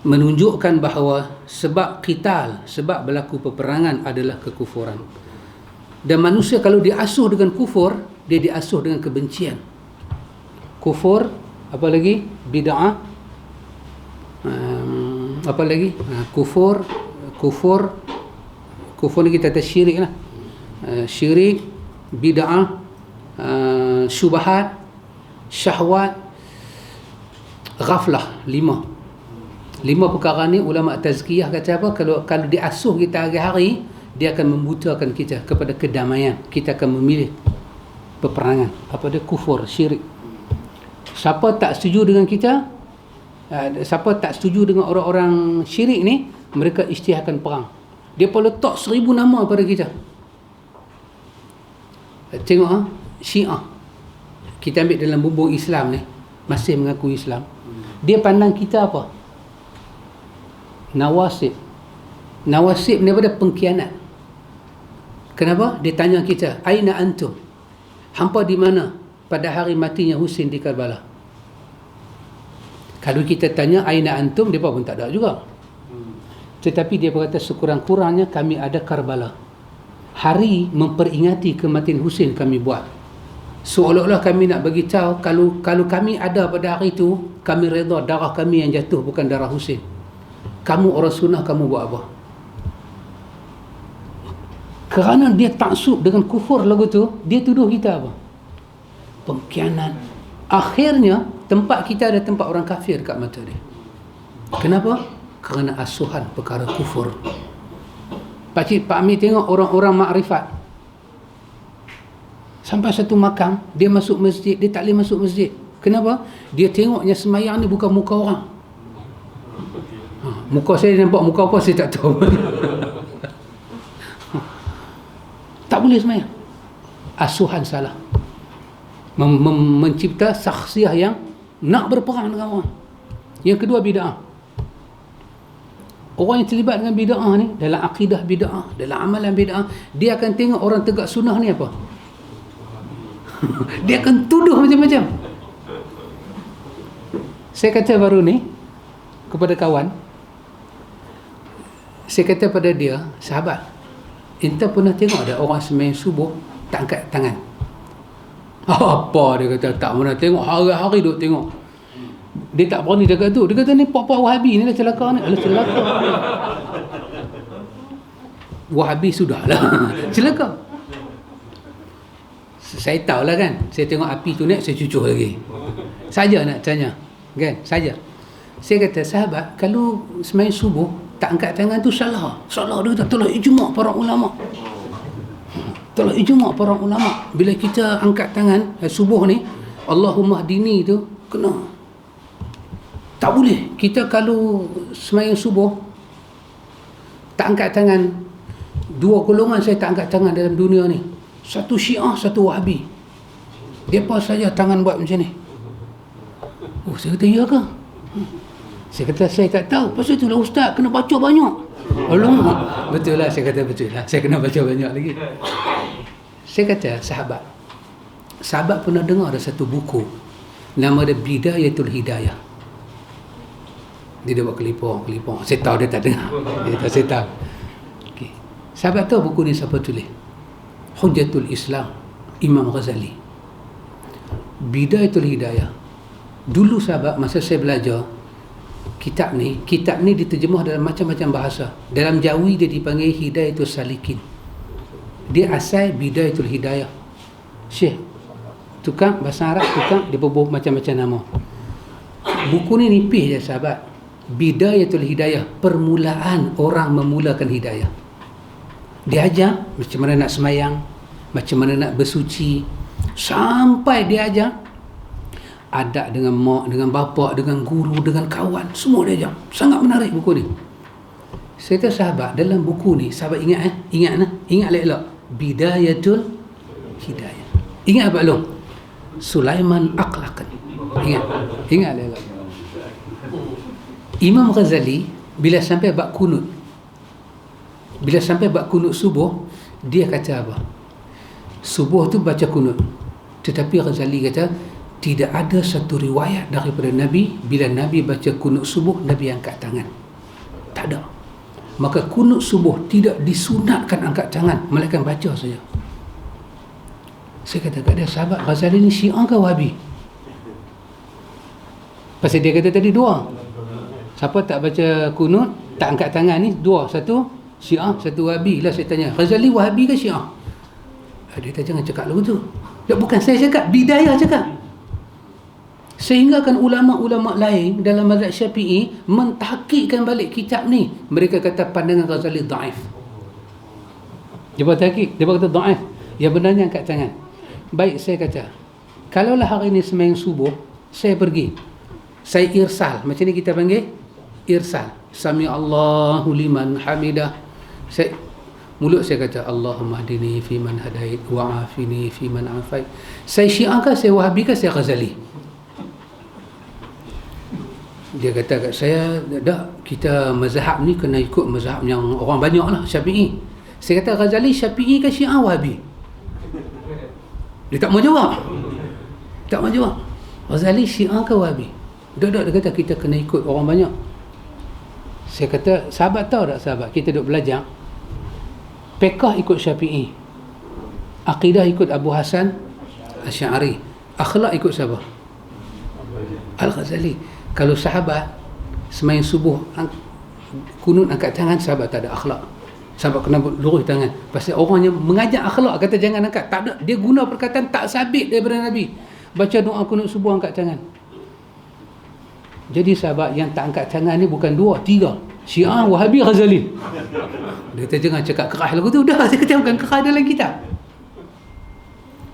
menunjukkan bahawa sebab qital, sebab berlaku peperangan adalah kekufuran. Dan manusia kalau diasuh dengan kufur, dia diasuh dengan kebencian. Kufur, apa lagi? Bid'ah, apa lagi? Kufur ni kita kata syirik lah. Syirik, bid'ah, syubhat, syahwat, ghaflah. Lima perkara ni ulama tazkiyah kata apa? Kalau diasuh kita hari-hari, dia akan membutakan kita kepada kedamaian. Kita akan memilih peperangan. Apa dia? Kufur, syirik. Siapa tak setuju dengan kita, siapa tak setuju dengan orang-orang syirik ni, mereka isytiharkan perang. Dia pun letak 1000 nama pada kita. Tengok Syiah, kita ambil dalam bumbung Islam ni, masih mengaku Islam. Dia pandang kita apa? Nawasib ni pada pengkhianat. Kenapa? Dia tanya kita, aina antum? Hampa di mana pada hari matinya Husin di Karbala? Kalau kita tanya aina antum, dia pun tak ada juga. Tetapi dia berkata sekurang-kurangnya kami ada Karbala. Hari memperingati kematian Husin kami buat. Seolah-olah kami nak bagi tahu kalau kami ada pada hari itu, kami redha darah kami yang jatuh bukan darah Husin. Kamu orang sunnah, kamu buat apa? Kerana dia taksub dengan kufur lagu tu, dia tuduh kita apa? Pengkhianat. Akhirnya tempat kita ada tempat orang kafir dekat mata dia. Kenapa? Kerana asuhan perkara kufur. Pakcik, Pak Amir tengok orang-orang makrifat. Sampai satu makam, dia masuk masjid, dia tak boleh masuk masjid. Kenapa? Dia tengoknya semayang ni bukan muka orang. Muka saya nampak muka apa saya tak tahu. Tak boleh semayang. Asuhan salah. Mencipta saksiah yang nak berperang dengan orang. Yang kedua, bid'ah. Orang yang terlibat dengan bid'ah ni, dalam akidah bid'ah, dalam amalan bid'ah, dia akan tengok orang tegak sunnah ni apa? Dia akan tuduh macam-macam. Saya kata baru ni kepada kawan, saya kata pada dia, sahabat, ente pernah tengok ada orang sembahyang subuh tak angkat tangan? Apa? Dia kata tak pernah tengok, hari-hari duk tengok. Dia tak berani dekat tu. Dia kata ni pak-pak Wahabi ni lah celaka ni. Alah celaka. Wahabi sudahlah. Celaka. Saya tahulah kan. Saya tengok api tu naik, saya cucuk lagi. Saja nak tanya. Kan? Saja. Saya kata, sahabat, kalau sembahyang subuh tak angkat tangan tu salah. Salah. Dia kata telah ijma' para ulama. Telah ijma' para ulama. Bila kita angkat tangan subuh ni, Allahumma hdini tu kena. Tak boleh. Kita kalau sembahyang subuh tak angkat tangan, dua golongan saya tak angkat tangan dalam dunia ni. Satu Syiah, satu Wahabi. Depa saja tangan buat macam ni. Oh, saya kata, ya ke? Saya kata, saya tak tahu. Pasal itulah ustaz kena baca banyak. Alamak. Betul lah, saya kata betul lah. Saya kena baca banyak lagi. Saya kata, sahabat pernah dengar ada satu buku, nama dia Bidayatul Hidayah. Dia buat kelipong. Saya tahu dia tak dengar. Saya tahu. Okay. Sahabat tahu buku ni siapa tulis? Hujjatul Islam, Imam Ghazali. Bidayatul Hidayah. Dulu sahabat, masa saya belajar kitab ni diterjemah dalam macam-macam bahasa. Dalam Jawi dia dipanggil Hidayatul Salikin. Dia asal Bidayatul Hidayah. Syekh tukang bahasa Arab, tukang dia berbuh macam-macam nama. Buku ni nipis je sahabat. Bidayatul Hidayah, permulaan orang memulakan hidayah. Dia ajar macam mana nak semayang, macam mana nak bersuci, sampai dia ajar adab dengan mak, dengan bapa, dengan guru, dengan kawan, semua dia ajar. Sangat menarik buku ni. Saya kata sahabat, dalam buku ni sahabat ingat elok-elok, Bidayatul Hidayah. Ingat apa long? Sulaiman Aqlaqan. Ingat elok. Imam Ghazali bila sampai bab kunut, subuh, dia kata apa? Subuh tu baca kunut. Tetapi Ghazali kata tidak ada satu riwayat daripada Nabi bila Nabi baca kunut subuh Nabi angkat tangan. Tak ada. Maka kunut subuh tidak disunatkan angkat tangan, melainkan baca saja. Saya kata kat dia, sahabat Ghazali ni Syiah ke Wahabi? Pasal dia kata tadi dua. Siapa tak baca kunut, tak angkat tangan ni dua. Satu Syiah, satu Wahabi. Lah saya tanya, Ghazali Wahabi ke Syiah? Dia kata jangan cakap lagu tu. Tak, bukan saya cakap, Bidayah cakap. Sehingga kan ulama-ulama lain dalam mazhab Syafi'i mentahqiqkan balik kitab ni. Mereka kata pandangan Ghazali dhaif. Dia kata dhaif. Yang benarnya angkat tangan. Baik, saya kata, kalaulah hari ni sembahyang subuh, saya pergi, saya irsal, macam ni kita panggil irsal, Sami Allahu liman hamidah. Mulut saya kata Allahumma hdini fi man hadait wa afini fi man afait. Saya Syiah ke, saya Wahabi ke, saya Ghazali? Dia kata kat saya, tak, kita mazhab ni kena ikut mazhab yang orang banyak lah, Syafi'i. Saya kata, Ghazali Syafi'i ke Syiah Wahabi? Dia tak mau jawab. Ghazali Syiah ke Wahabi? Dia kata kita kena ikut orang banyak. Saya kata, sahabat tahu tak sahabat, kita duk belajar fiqh ikut Syafi'i, akidah ikut Abu Hasan Asy'ari, akhlak ikut siapa? Al-Ghazali. Kalau sahabat sembahyang subuh kunut angkat tangan, sahabat tak ada akhlak. Sahabat kena lurus tangan. Pasal orang yang mengajak akhlak kata jangan angkat, tak ada. Dia guna perkataan tak sabit daripada Nabi. Baca doa kunut subuh angkat tangan. Jadi sahabat yang tak angkat tangan ni bukan dua, tiga. Syiah, Wahabi, Ghazali. Dia kata jangan cakap kerah lagu tu. Dah, saya kata bukan kerah dalam kitab.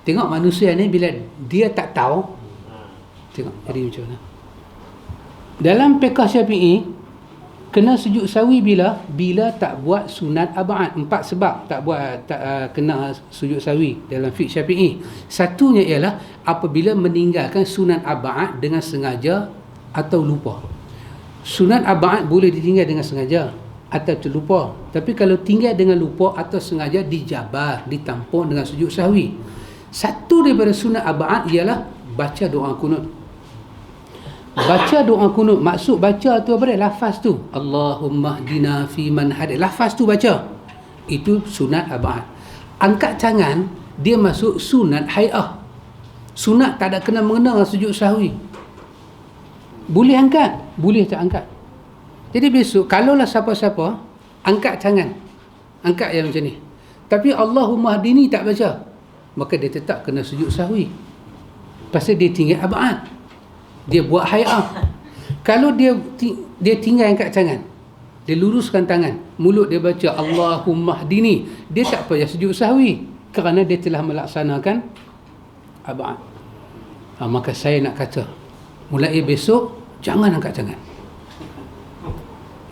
Tengok manusia ni bila dia tak tahu, tengok jadi macam mana. Dalam fiqh Syafi'i kena sujud sawi bila tak buat sunat ab'ad. 4 sebab tak buat kena sujud sawi dalam fiqh Syafi'i. Satunya ialah apabila meninggalkan sunat ab'ad dengan sengaja atau lupa. Sunat ab'ad boleh ditinggal dengan sengaja atau terlupa. Tapi kalau tinggal dengan lupa atau sengaja, dijabar, ditampung dengan sujud sahwi. Satu daripada sunat ab'ad ialah baca doa kunut. Baca doa kunut, maksud baca tu apa dia? Lafaz tu, Allahumma hdina fi man hadait. Lafaz tu baca. Itu sunat ab'ad. Angkat tangan, dia masuk sunat hay'ah. Sunat tak ada kena mengena dengan sujud sahwi. Boleh angkat, boleh tak angkat. Jadi besok kalaulah siapa-siapa angkat tangan, angkat yang macam ni, tapi Allahumma hdini tak baca, maka dia tetap kena sujud sahwi. Pasal dia tinggal ab'ad, dia buat hay'ah. Kalau dia tinggal angkat tangan, dia luruskan tangan, mulut dia baca Allahumma hdini, dia tak payah sujud sahwi kerana dia telah melaksanakan ab'ad. Maka saya nak kata, mulai besok jangan angkat tangan.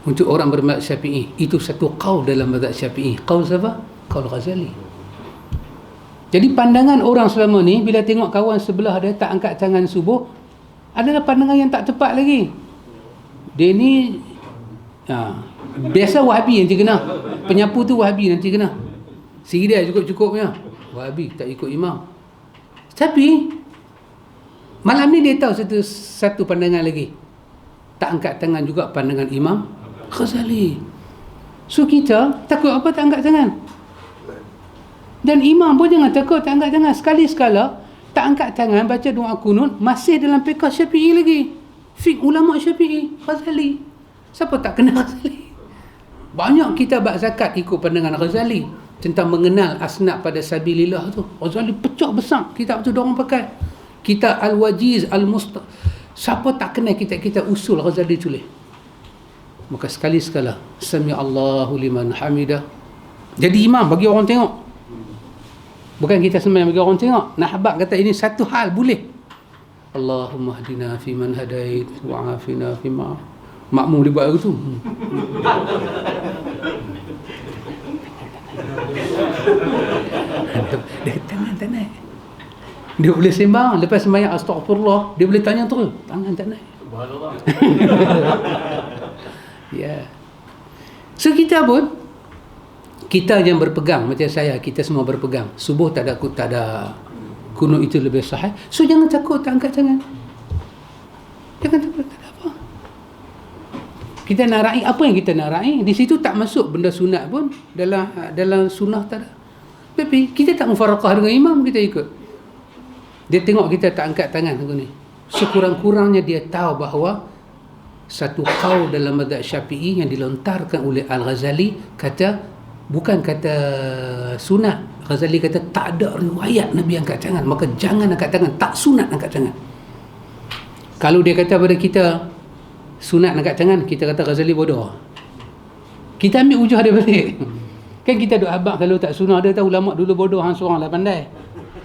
Untuk orang bermazhab Syafi'i, itu satu qaul dalam mazhab Syafi'i. Qaul siapa? Qaul Ghazali. Jadi pandangan orang selama ni bila tengok kawan sebelah dia tak angkat tangan subuh adalah pandangan yang tak tepat lagi. Dia ni biasa Wahabi nanti kena. Penyapu tu Wahabi nanti kena. Siri dia cukup-cukupnya. Wahabi tak ikut imam. Tapi malam ni dia tahu satu pandangan lagi. Tak angkat tangan juga pandangan Imam Ghazali. So kita takut apa tak angkat tangan? Dan imam pun jangan takut tak angkat tangan. Sekali-sekala tak angkat tangan baca doa kunut masih dalam fiqh Syafi'i lagi. Fiqh ulama Syafi'i Ghazali. Siapa tak kenal Ghazali? Banyak kita bab zakat ikut pandangan Ghazali tentang mengenal asnaf pada sabilillah tu. Ghazali pecah besar kitab tu diorang pakai. Kitab Al-Wajiz Al-Musta. Siapa tak kenal kita usul Ghazali tulis. Maka sekali-sekala Sami Allahu liman hamidah. Jadi imam bagi orang tengok. Bukan kita sembahyang bagi orang tengok. Nak habaq kata ini satu hal boleh. Allahumma hdina fi man hadait wa afina fi ma. Makmum dia buat lagu tu. Dia tangan tak naik. Dia boleh sembang, lepas sembahyang astagfirullah, dia boleh tanya terus, tangan tak naik. Subhanallah. Ya. So kita pun kita yang berpegang macam saya, kita semua berpegang. Subuh tak ada kunut itu lebih sahih. So jangan takut tak angkat tangan. Jangan takut, tak ada apa. Kita nak raih apa yang kita nak raih. Di situ tak masuk benda sunat pun, dalam sunnah tak ada. Tapi kita tak mufarakah dengan imam, kita ikut. Dia tengok kita tak angkat tangan ni. Sekurang-kurangnya dia tahu bahawa satu qaul dalam mazhab Syafi'i yang dilontarkan oleh Al-Ghazali bukan kata sunat. Ghazali kata tak ada riwayat Nabi angkat tangan, maka jangan angkat tangan, tak sunat angkat tangan. Kalau dia kata pada kita sunat angkat tangan, kita kata Ghazali bodoh. Kita ambil ujah dia balik. Kan kita duk habaq kalau tak sunat, dia tahu ulama dulu bodoh, hang seorang lah pandai.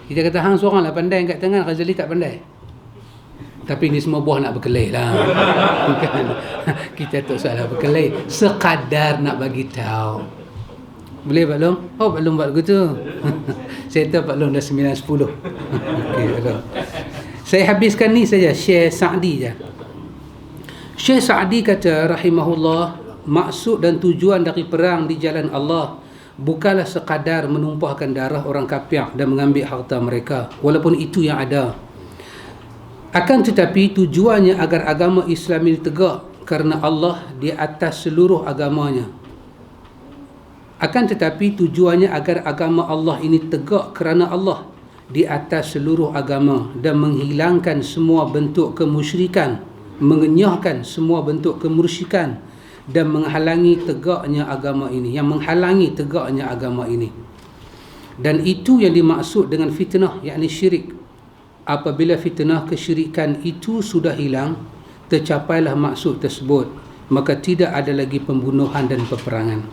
Kita kata hang seorang lah pandai angkat tangan, Ghazali tak pandai. Tapi ni semua buah nak berkelahi lah. Bukan. Kita tak salah berkelahi, sekadar nak bagi tahu. Boleh Pak Long? Oh Pak Long buat begitu. Saya tahu Pak Long dah 9-10. Okey Pak Long. Saya habiskan ni saja, Syekh Sa'di je. Syekh Sa'di kata rahimahullah, maksud dan tujuan dari perang di jalan Allah bukanlah sekadar menumpahkan darah orang kafir dan mengambil harta mereka, walaupun itu yang ada. Akan tetapi tujuannya agar agama Islam ini tegak kerana Allah di atas seluruh agamanya. Akan tetapi tujuannya agar agama Allah ini tegak kerana Allah di atas seluruh agama dan menghilangkan semua bentuk kemusyrikan, mengenyahkan semua bentuk kemusyrikan dan menghalangi tegaknya agama ini, yang menghalangi tegaknya agama ini. Dan itu yang dimaksud dengan fitnah, yakni syirik. Apabila fitnah kesyirikan itu sudah hilang, tercapailah maksud tersebut, maka tidak ada lagi pembunuhan dan peperangan.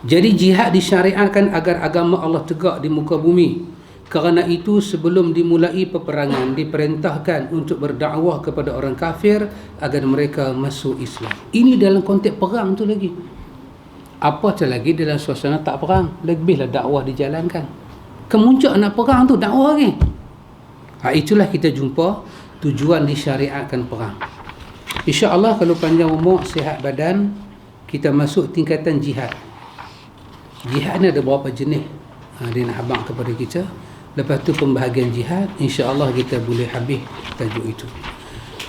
Jadi jihad disyariatkan agar agama Allah tegak di muka bumi. Kerana itu sebelum dimulai peperangan diperintahkan untuk berdakwah kepada orang kafir agar mereka masuk Islam. Ini dalam konteks perang tu lagi. Apatah lagi dalam suasana tak perang, lebihlah dakwah dijalankan. Kemuncak nak perang tu dakwah lagi. Itulah kita jumpa tujuan disyariatkan perang. InsyaAllah kalau panjang umur, sihat badan, kita masuk tingkatan jihad. Jihad ni ada berapa jenis? Dia nak habaq kepada kita. Lepas tu pembahagian jihad, insya-Allah kita boleh habis tajuk itu.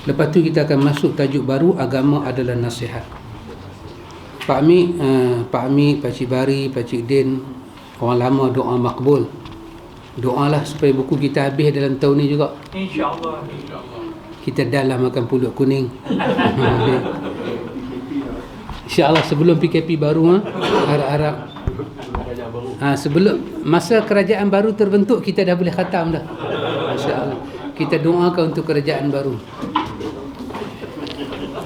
Lepas tu kita akan masuk tajuk baru, agama adalah nasihat. Pak Ami, Pak Cik Bari, Pak Cik Din, orang lama doa makbul. Doalah supaya buku kita habis dalam tahun ni juga. InsyaAllah. Kita dalam makan pulut kuning. InsyaAllah sebelum PKP baru, harap-harap sebelum masa kerajaan baru terbentuk, kita dah boleh khatam dah. InsyaAllah. Kita doakan untuk kerajaan baru.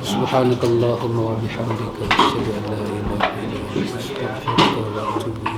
Subhanakallahumma wa bihamdika asyhadu an la ilaha illa anta astaghfiruka wa atubu ilaik.